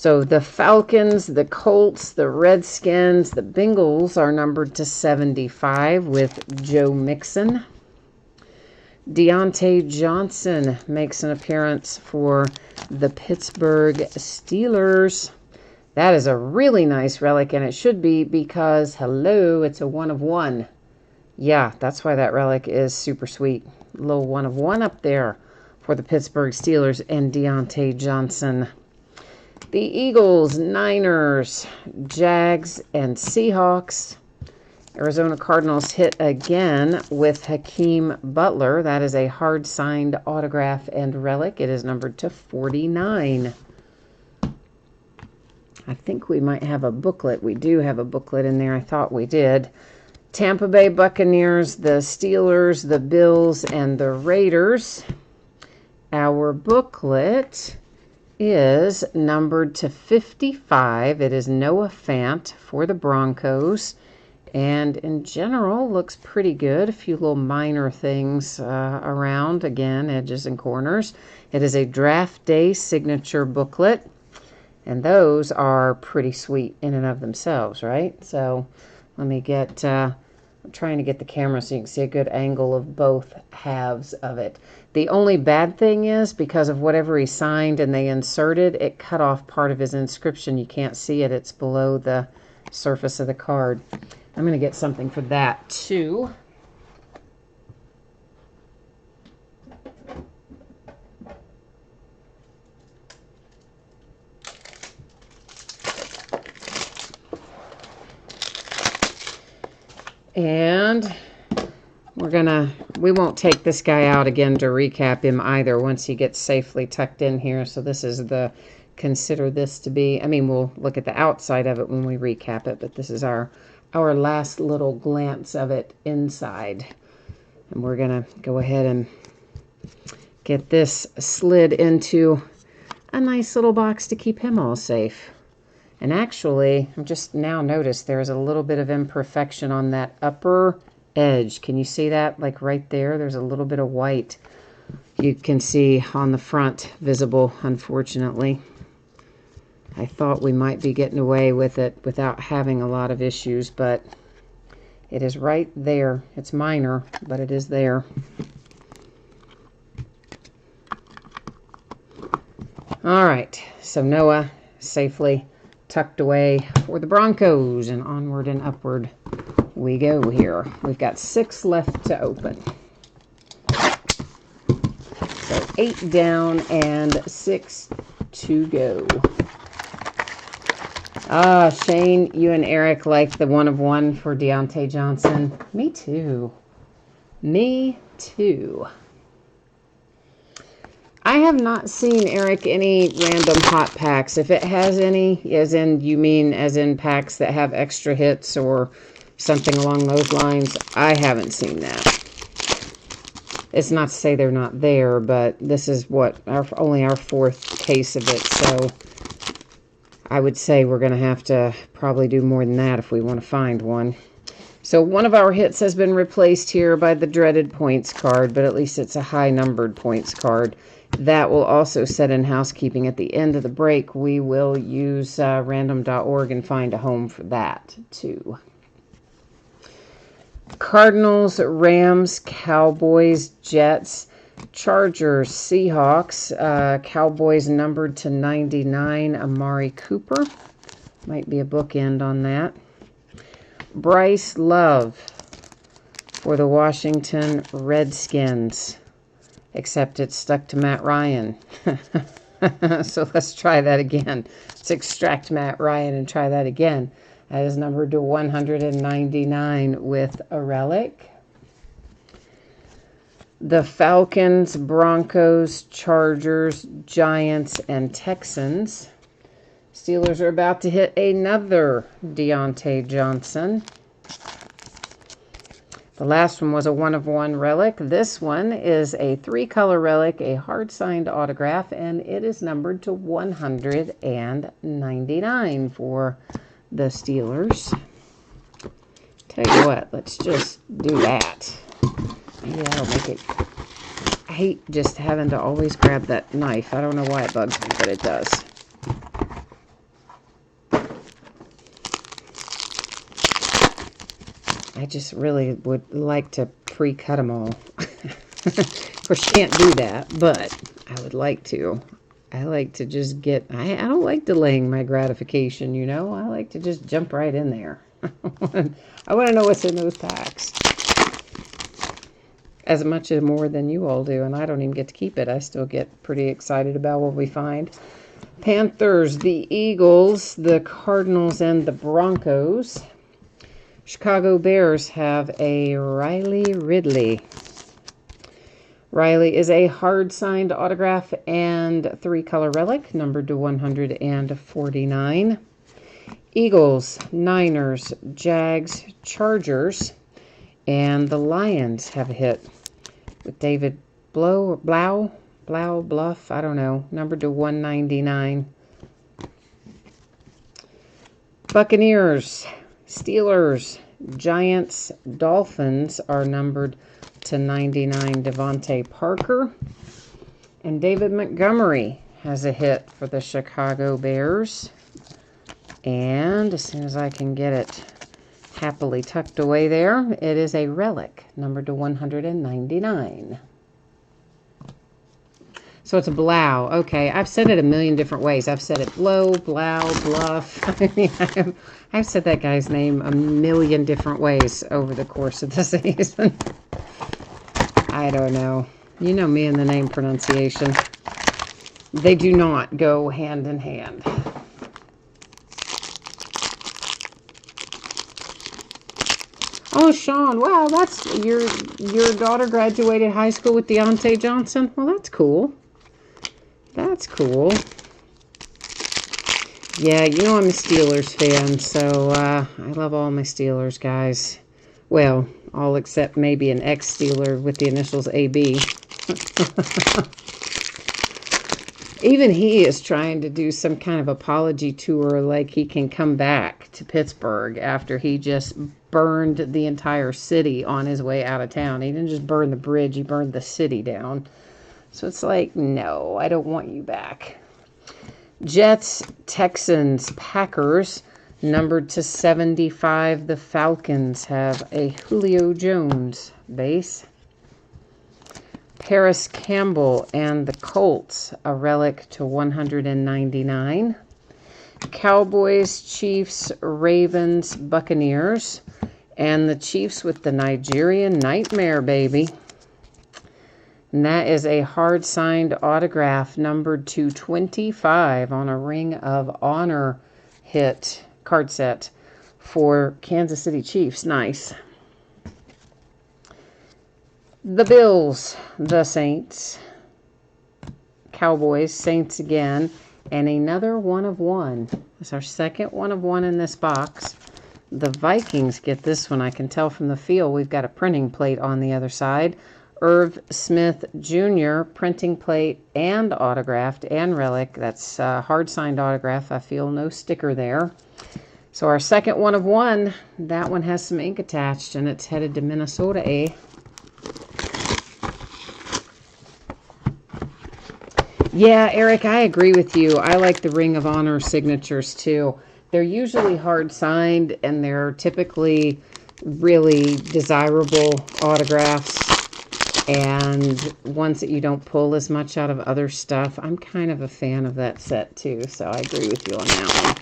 So the Falcons, the Colts, the Redskins, the Bengals are numbered to 75 with Joe Mixon. Deontay Johnson makes an appearance for the Pittsburgh Steelers. That is a really nice relic, and it should be because, hello, it's a 1 of 1. Yeah, that's why that relic is super sweet. Little 1 of 1 up there for the Pittsburgh Steelers and Deontay Johnson. The Eagles, Niners, Jags, and Seahawks. Arizona Cardinals hit again with Hakeem Butler. That is a hard-signed autograph and relic. It is numbered to 49. I think we might have a booklet. We do have a booklet in there. I thought we did. Tampa Bay Buccaneers, the Steelers, the Bills, and the Raiders. Our booklet is numbered to 55. It is Noah Fant for the Broncos. And in general, looks pretty good. A few little minor things around, again, edges and corners. It is a draft day signature booklet. And those are pretty sweet in and of themselves, right? So let me get, I'm trying to get the camera so you can see a good angle of both halves of it. The only bad thing is, because of whatever he signed and they inserted, it cut off part of his inscription. You can't see it. It's below the surface of the card. I'm going to get something for that, too. And we won't take this guy out again to recap him either once he gets safely tucked in here. So this is consider this to be, I mean, we'll look at the outside of it when we recap it, but this is our last little glance of it inside. And we're going to go ahead and get this slid into a nice little box to keep him all safe. And actually, I've just now noticed there's a little bit of imperfection on that upper edge. Can you see that? Like right there, there's a little bit of white you can see on the front visible, unfortunately. I thought we might be getting away with it without having a lot of issues, but it is right there. It's minor, but it is there. All right, so Noah safely tucked away for the Broncos, and onward and upward we go here. We've got 6 left to open. So 8 down and 6 to go. Shane, you and Eric like the 1 of 1 for Deontay Johnson. Me too. Me too. I have not seen, Eric, any random hot packs. If it has any, as in packs that have extra hits or something along those lines, I haven't seen that. It's not to say they're not there, but this is only our 4th case of it, so I would say we're going to have to probably do more than that if we want to find one. So one of our hits has been replaced here by the dreaded points card, but at least it's a high-numbered points card. That will also set in housekeeping. At the end of the break, we will use random.org and find a home for that, too. Cardinals, Rams, Cowboys, Jets, Chargers, Seahawks, Cowboys numbered to 99, Amari Cooper. Might be a bookend on that. Bryce Love for the Washington Redskins. Except it's stuck to Matt Ryan. So let's try that again. Let's extract Matt Ryan and try that again. That is numbered to 199 with a relic. The Falcons, Broncos, Chargers, Giants, and Texans. Steelers are about to hit another Deontay Johnson. The last one was a 1 of 1 relic. This one is a 3-color relic, a hard-signed autograph, and it is numbered to 199 for the Steelers. Tell you what, let's just do that. Maybe that'll make it. I hate just having to always grab that knife. I don't know why it bugs me, but it does. I just really would like to pre-cut them all. Of course, you can't do that, but I would like to. I like to just get, I don't like delaying my gratification, you know. I like to just jump right in there. I want to know what's in those packs. As much or more than you all do, and I don't even get to keep it. I still get pretty excited about what we find. Panthers, the Eagles, the Cardinals, and the Broncos. Chicago Bears have a Riley Ridley. Riley is a hard-signed autograph and 3-color relic, numbered to 149. Eagles, Niners, Jags, Chargers, and the Lions have a hit with David Bluff, I don't know, numbered to 199. Buccaneers, Steelers, Giants, Dolphins are numbered to 99. Devontae Parker. And David Montgomery has a hit for the Chicago Bears. And as soon as I can get it happily tucked away there, it is a relic, numbered to 199. So it's a Blau. Okay, I've said it a million different ways. I've said it Blau, Bluff. I mean, I've said that guy's name a million different ways over the course of the season. I don't know. You know me and the name pronunciation. They do not go hand in hand. Oh, Sean, wow, that's your daughter graduated high school with Deontay Johnson? Well, that's cool. That's cool. Yeah, you know I'm a Steelers fan, so I love all my Steelers guys. Well, all except maybe an ex-Steeler with the initials AB. Even he is trying to do some kind of apology tour, like he can come back to Pittsburgh after he just burned the entire city on his way out of town. He didn't just burn the bridge, he burned the city down. So it's like, no, I don't want you back. Jets, Texans, Packers, numbered to 75. The Falcons have a Julio Jones base. Paris Campbell and the Colts, a relic to 199. Cowboys, Chiefs, Ravens, Buccaneers, and the Chiefs with the Nigerian Nightmare, baby. And that is a hard-signed autograph, numbered to 25 on a Ring of Honor hit card set for Kansas City Chiefs. Nice. The Bills, the Saints, Cowboys, Saints again, and another 1 of 1. It's our second 1 of 1 in this box. The Vikings get this one. I can tell from the feel we've got a printing plate on the other side. Irv Smith Jr., printing plate and autographed and relic. That's a hard-signed autograph. I feel no sticker there. So our second 1 of 1, that one has some ink attached, and it's headed to Minnesota, eh? Yeah, Eric, I agree with you. I like the Ring of Honor signatures, too. They're usually hard-signed, and they're typically really desirable autographs. And ones that you don't pull as much out of other stuff. I'm kind of a fan of that set too, so I agree with you on that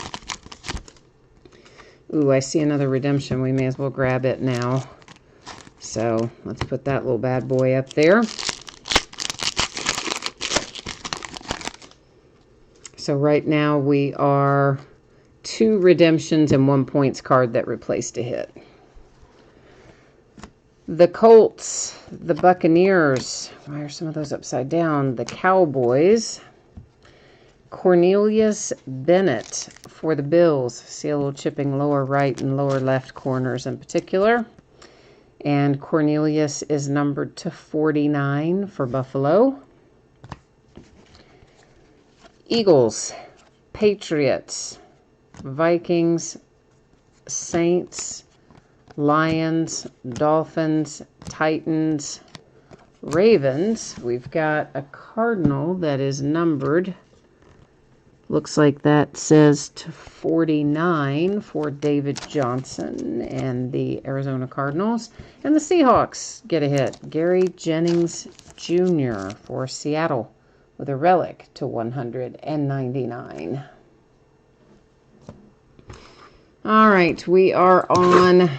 one. Ooh, I see another redemption. We may as well grab it now. So let's put that little bad boy up there. So right now we are 2 redemptions and 1 points card that replaced a hit. The Colts, the Buccaneers, why are some of those upside down? The Cowboys, Cornelius Bennett for the Bills. See a little chipping lower right and lower left corners in particular. And Cornelius is numbered to 49 for Buffalo. Eagles, Patriots, Vikings, Saints, Lions, Dolphins, Titans, Ravens. We've got a Cardinal that is numbered Looks like that says to 49 for David Johnson and the Arizona Cardinals. And the Seahawks get a hit. Gary Jennings Jr. for Seattle with a relic to 199. All right, we are on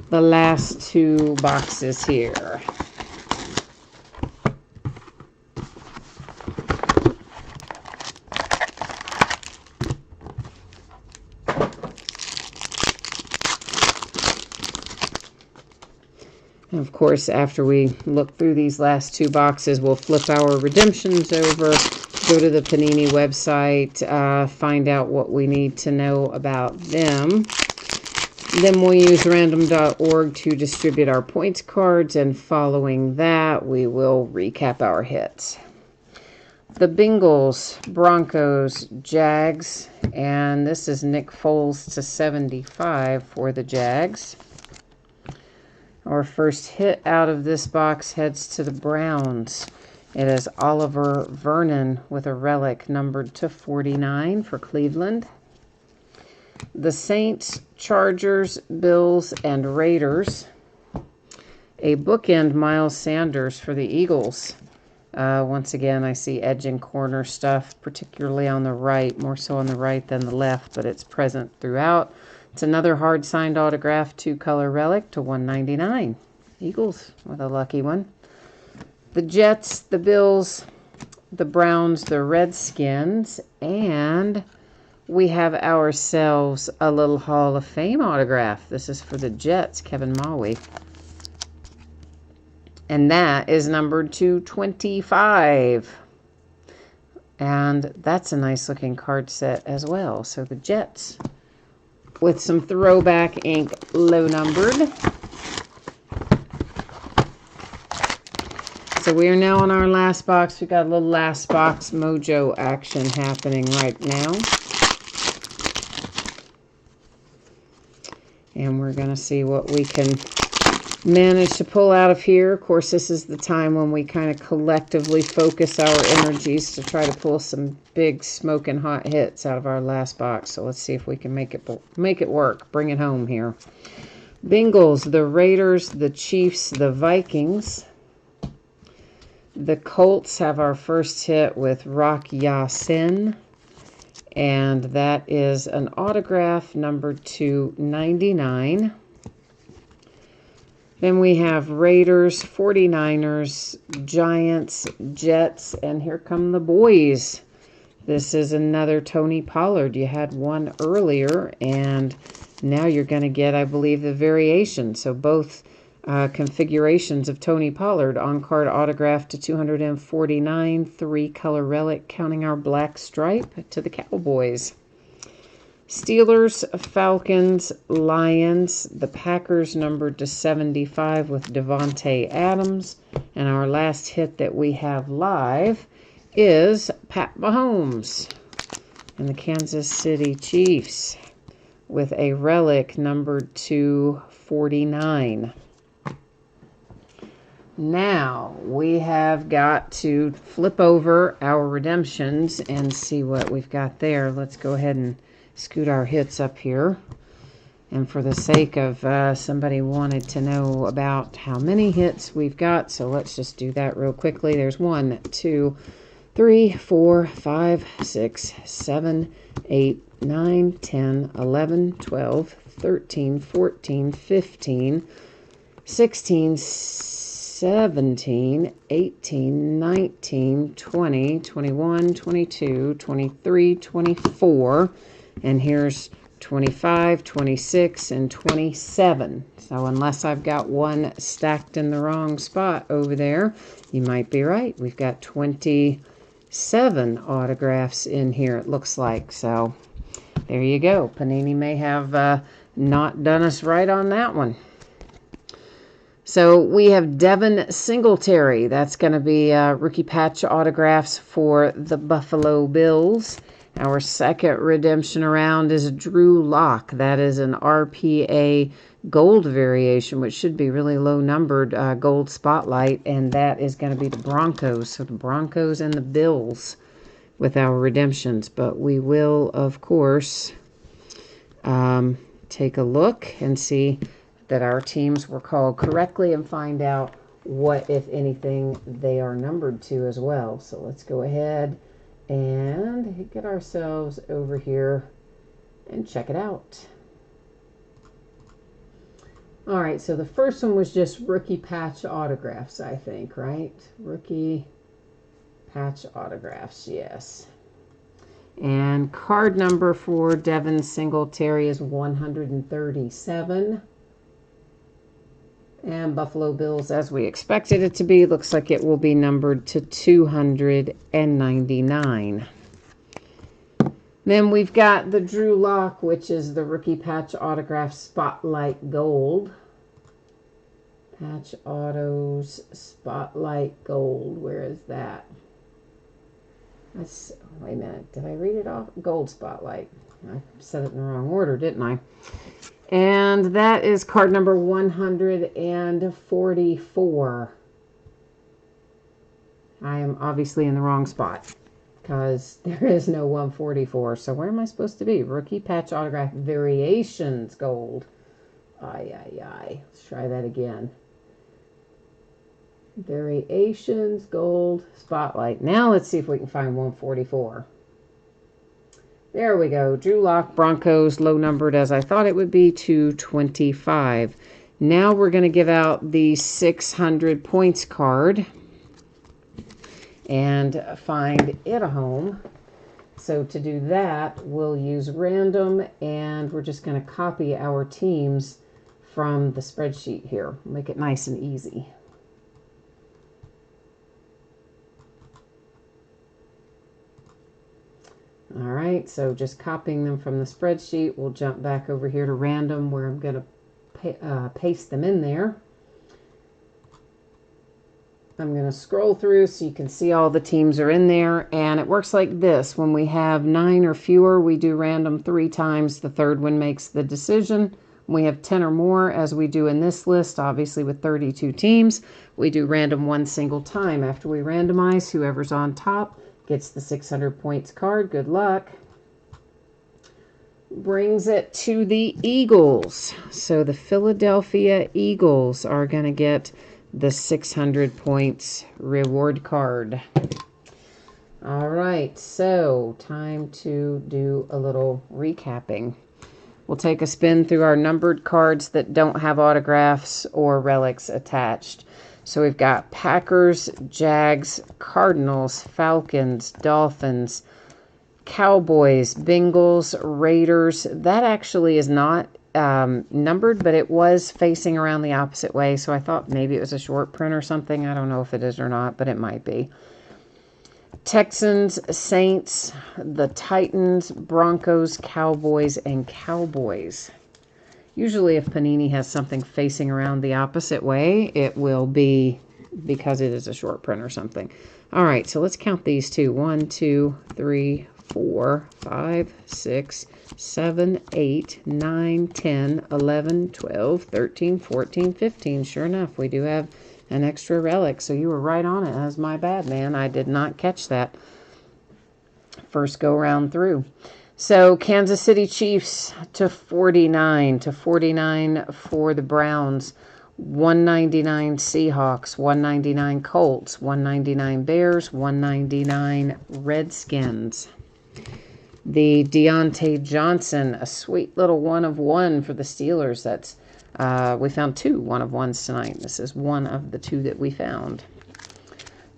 the last two boxes here. And of course, after we look through these last two boxes, we'll flip our redemptions over, go to the Panini website, find out what we need to know about them. Then we'll use random.org to distribute our points cards, and following that, we will recap our hits. The Bengals, Broncos, Jags, and this is Nick Foles to 75 for the Jags. Our first hit out of this box heads to the Browns. It is Oliver Vernon with a relic numbered to 49 for Cleveland. The Saints, Chargers, Bills, and Raiders. A bookend Miles Sanders for the Eagles. Once again, I see edge and corner stuff, particularly on the right, more so on the right than the left, but it's present throughout. It's another hard-signed autograph, two-color relic to 199. Eagles with a lucky one. The Jets, the Bills, the Browns, the Redskins, and we have ourselves a little Hall of Fame autograph. This is for the Jets, Kevin Maui. And that is numbered to 25. And that's a nice-looking card set as well. So the Jets with some throwback ink, low numbered. So we are now on our last box. We got a little last box mojo action happening right now. And we're going to see what we can manage to pull out of here. Of course, this is the time when we kind of collectively focus our energies to try to pull some big smoking hot hits out of our last box. So let's see if we can make it work. Bring it home here. Bengals, the Raiders, the Chiefs, the Vikings. The Colts have our first hit with Rock Ya-Sin. And that is an autograph number 299. Then we have Raiders, 49ers, Giants, Jets, and here come the boys. This is another Tony Pollard. You had one earlier, and now you're going to get, I believe, the variation. So both configurations of Tony Pollard, on-card autograph to 249, three-color relic, counting our black stripe to the Cowboys. Steelers, Falcons, Lions, the Packers numbered to 75 with Devontae Adams. And our last hit that we have live is Pat Mahomes and the Kansas City Chiefs with a relic numbered to 49. Now we have got to flip over our redemptions and see what we've got there. Let's go ahead and scoot our hits up here. And for the sake of somebody wanted to know about how many hits we've got, so let's just do that real quickly. There's 1, 2, 3, 4, 5, 6, 7, 8, 9, 10, 11, 12, 13, 14, 15, 16, 17, 18, 19, 20, 21, 22, 23, 24, and here's 25, 26, and 27. So unless I've got one stacked in the wrong spot over there, you might be right. We've got 27 autographs in here, it looks like. So there you go. Panini may have not done us right on that one. So we have Devin Singletary. That's going to be rookie patch autographs for the Buffalo Bills. Our second redemption around is Drew Lock. That is an RPA gold variation, which should be really low numbered gold spotlight. And that is going to be the Broncos. So the Broncos and the Bills with our redemptions. But we will, of course, take a look and see that our teams were called correctly and find out what, if anything, they are numbered to as well. So let's go ahead and get ourselves over here and check it out. All right, so the first one was just rookie patch autographs, I think, right? Rookie patch autographs, yes. And card number for Devin Singletary is 137. And Buffalo Bills, as we expected it to be, looks like it will be numbered to 299. Then we've got the Drew Lock, which is the rookie patch autograph Spotlight Gold. Patch Autos Spotlight Gold. Where is that? Wait a minute. Did I read it off? Gold Spotlight. I said it in the wrong order, didn't I? And that is card number 144. I am obviously in the wrong spot because there is no 144. So where am I supposed to be? Rookie patch autograph variations gold. Let's try that again. Variations gold spotlight. Now let's see if we can find 144. There we go. Drew Lock, Broncos, low numbered as I thought it would be, 225. Now we're going to give out the 600 points card and find it a home. So to do that, we'll use random, and we're just going to copy our teams from the spreadsheet here. Make it nice and easy. All right, so just copying them from the spreadsheet, we'll jump back over here to random where I'm going to paste them in there. I'm going to scroll through so you can see all the teams are in there, and it works like this. When we have 9 or fewer, we do random 3 times. The third one makes the decision. When we have 10 or more, as we do in this list, obviously with 32 teams, we do random 1 single time. After we randomize, whoever's on top gets the 600 points card. Good luck. Brings it to the Eagles. So the Philadelphia Eagles are going to get the 600 points reward card. All right, so time to do a little recapping. We'll take a spin through our numbered cards that don't have autographs or relics attached. So we've got Packers, Jags, Cardinals, Falcons, Dolphins, Cowboys, Bengals, Raiders. That actually is not numbered, but it was facing around the opposite way, so I thought maybe it was a short print or something. I don't know if it is or not, but it might be. Texans, Saints, the Titans, Broncos, Cowboys, and Cowboys. Usually if Panini has something facing around the opposite way, it will be because it is a short print or something. All right, so let's count these two. 1, 2, 3, 4, 5, 6, 7, 8, 9, 10, 11, 12, 13, 14, 15. Sure enough, we do have an extra relic, so you were right on it. That's my bad, man. I did not catch that first go round through. So Kansas City Chiefs to 49 for the Browns, 199 Seahawks, 199 Colts, 199 Bears, 199 Redskins. The Deontay Johnson, a sweet little 1 of 1 for the Steelers. That's we found 2 1 of 1s tonight. This is one of the 2 that we found.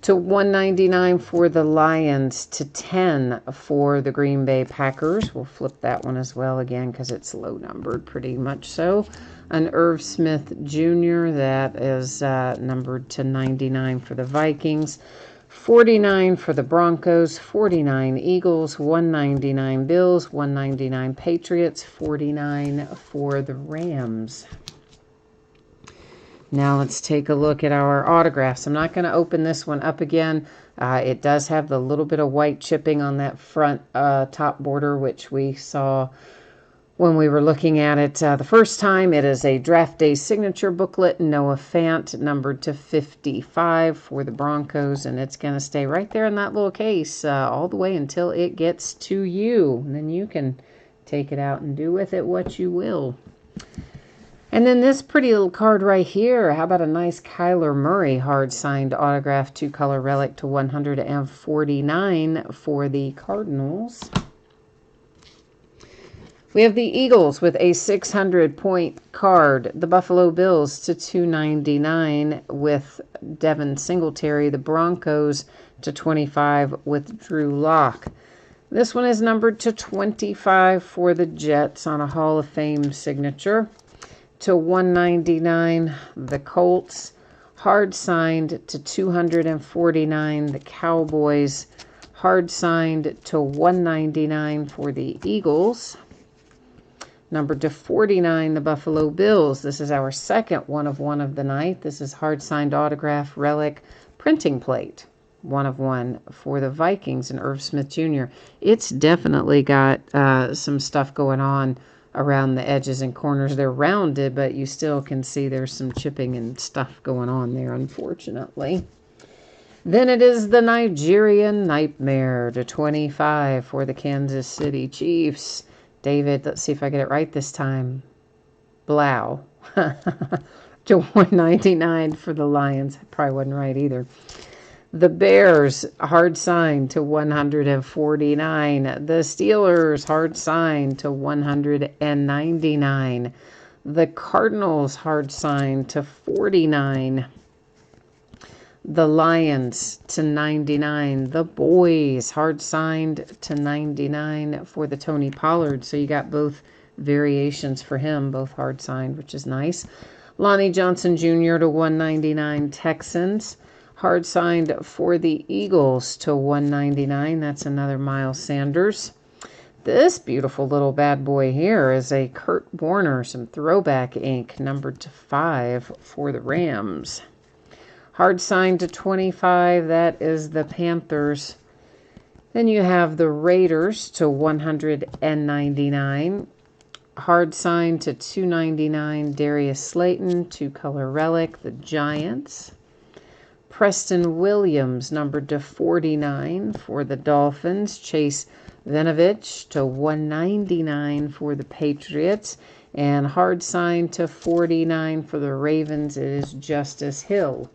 To 199 for the Lions, to 10 for the Green Bay Packers. We'll flip that one as well again because it's low numbered, pretty much so. An Irv Smith Jr. that is numbered to 99 for the Vikings. 49 for the Broncos, 49 Eagles, 199 Bills, 199 Patriots, 49 for the Rams. Now let's take a look at our autographs. I'm not going to open this one up again. It does have the little bit of white chipping on that front top border, which we saw when we were looking at it the first time. It is a draft day signature booklet, Noah Fant, numbered to 55 for the Broncos, and it's going to stay right there in that little case all the way until it gets to you. And then you can take it out and do with it what you will. And then this pretty little card right here. How about a nice Kyler Murray hard-signed autograph 2-color relic to 149 for the Cardinals. We have the Eagles with a 600-point card. The Buffalo Bills to 299 with Devin Singletary. The Broncos to 25 with Drew Lock. This one is numbered to 25 for the Jets on a Hall of Fame signature. To 199, the Colts. Hard signed to 249, the Cowboys. Hard signed to 199 for the Eagles. Numbered to 49, the Buffalo Bills. This is our second one of the night. This is hard signed autograph relic printing plate. 1 of 1 for the Vikings and Irv Smith Jr. It's definitely got some stuff going on around the edges and corners. They're rounded, but you still can see there's some chipping and stuff going on there, unfortunately. Then it is the Nigerian Nightmare to 25 for the Kansas City Chiefs. David, let's see if I get it right this time. Blau. To 199 for the Lions. Probably wasn't right either. The Bears, hard signed to 149. The Steelers, hard signed to 199. The Cardinals, hard signed to 49. The Lions to 99. The Boys, hard signed to 99 for the Tony Pollard. So you got both variations for him, both hard signed, which is nice. Lonnie Johnson Jr. to 199. Texans. Hard signed for the Eagles to 199. That's another Miles Sanders. This beautiful little bad boy here is a Kurt Warner, some throwback ink, numbered to 5 for the Rams. Hard signed to 25. That is the Panthers. Then you have the Raiders to 199. Hard signed to 299. Darius Slayton, 2-color relic, the Giants. Preston Williams, numbered to 49 for the Dolphins. Chase Vinovich to 199 for the Patriots. And hard signed to 49 for the Ravens, it is Justice Hill.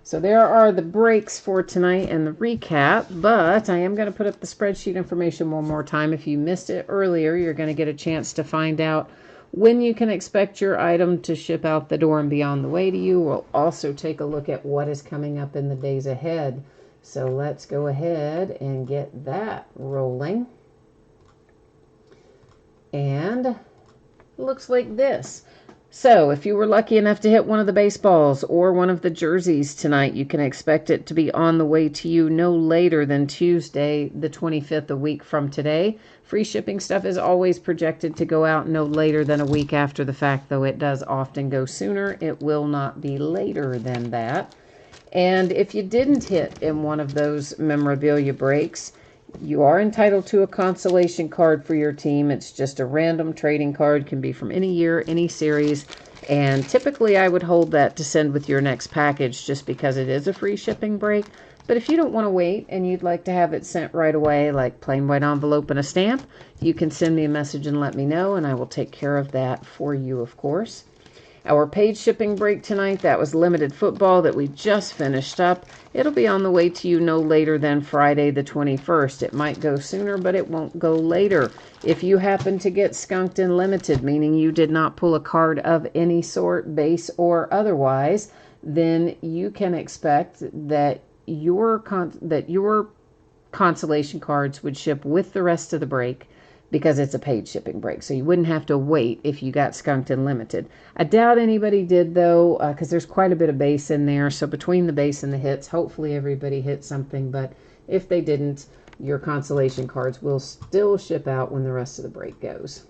So there are the breaks for tonight and the recap, but I am going to put up the spreadsheet information one more time. If you missed it earlier, you're going to get a chance to find out when you can expect your item to ship out the door and be on the way to you. We'll also take a look at what is coming up in the days ahead. So let's go ahead and get that rolling. And it looks like this. So if you were lucky enough to hit one of the baseballs or one of the jerseys tonight, you can expect it to be on the way to you no later than Tuesday, the 25th, a week from today. Free shipping stuff is always projected to go out no later than a week after the fact, though it does often go sooner. It will not be later than that. And if you didn't hit in one of those memorabilia breaks, you are entitled to a consolation card for your team. It's just a random trading card, can be from any year, any series, and typically I would hold that to send with your next package just because it is a free shipping break. But if you don't want to wait and you'd like to have it sent right away, like plain white envelope and a stamp, you can send me a message and let me know, and I will take care of that for you, of course. Our paid shipping break tonight, that was limited football that we just finished up. It'll be on the way to you no later than Friday the 21st. It might go sooner, but it won't go later. If you happen to get skunked in limited, meaning you did not pull a card of any sort, base or otherwise, then you can expect that your consolation cards would ship with the rest of the break, because it's a paid shipping break. So you wouldn't have to wait if you got skunked and limited. I doubt anybody did, though, because there's quite a bit of base in there. So between the base and the hits, hopefully everybody hit something. But if they didn't, your consolation cards will still ship out when the rest of the break goes.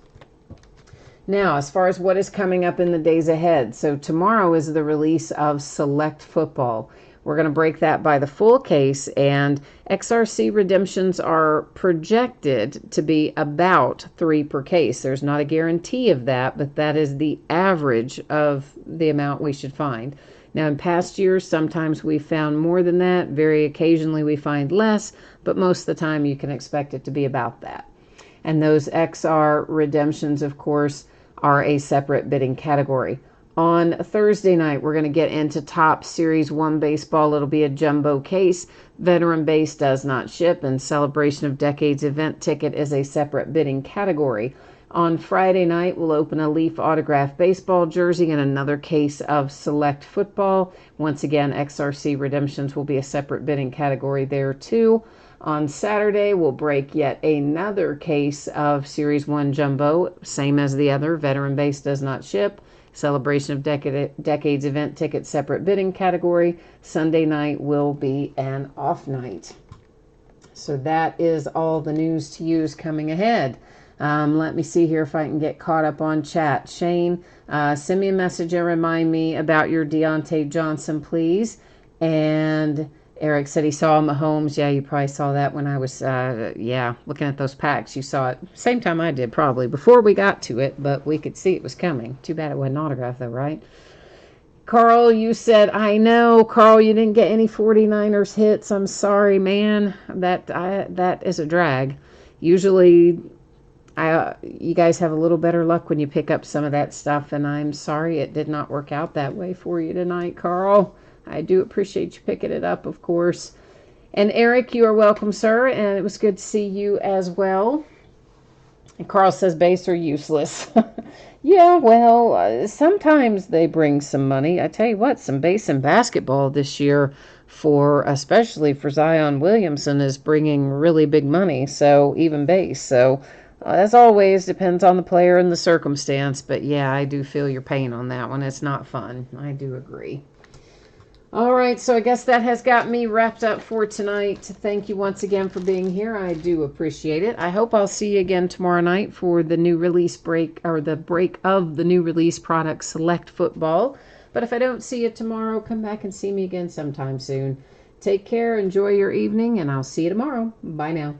Now, as far as what is coming up in the days ahead. So tomorrow is the release of Select Football. We're going to break that by the full case, and XRC redemptions are projected to be about 3 per case. There's not a guarantee of that, but that is the average of the amount we should find. Now, in past years, sometimes we found more than that. Very occasionally we find less, but most of the time you can expect it to be about that. And those XR redemptions, of course, are a separate bidding category. On Thursday night, we're going to get into Top Series 1 baseball. It'll be a jumbo case. Veteran base does not ship, and Celebration of Decades event ticket is a separate bidding category. On Friday night, we'll open a Leaf autograph baseball jersey and another case of select football. Once again, XRC redemptions will be a separate bidding category there too. On Saturday, we'll break yet another case of Series 1 jumbo, same as the other. Veteran base does not ship. Celebration of Decades event ticket, separate bidding category. Sunday night will be an off night. So that is all the news to use coming ahead. Let me see here if I can get caught up on chat. Shane, send me a message and remind me about your Deontay Johnson, please. And Eric said he saw Mahomes. Yeah, you probably saw that when I was, looking at those packs. You saw it same time I did, probably, before we got to it, but we could see it was coming. Too bad it wasn't autographed, though, right? Carl, you said, I know. Carl, you didn't get any 49ers hits. I'm sorry, man. That is a drag. Usually, you guys have a little better luck when you pick up some of that stuff, and I'm sorry it did not work out that way for you tonight, Carl. I do appreciate you picking it up, of course. And Eric, you are welcome, sir, and it was good to see you as well. And Carl says base are useless. Yeah, well, sometimes they bring some money. I tell you what, some base and basketball this year, especially for Zion Williamson, is bringing really big money, so even base. So as always, depends on the player and the circumstance, but yeah, I do feel your pain on that one. It's not fun. I do agree. All right, so I guess that has got me wrapped up for tonight. Thank you once again for being here. I do appreciate it. I hope I'll see you again tomorrow night for the new release break, or the break of the new release product, Select Football. But if I don't see you tomorrow, come back and see me again sometime soon. Take care, enjoy your evening, and I'll see you tomorrow. Bye now.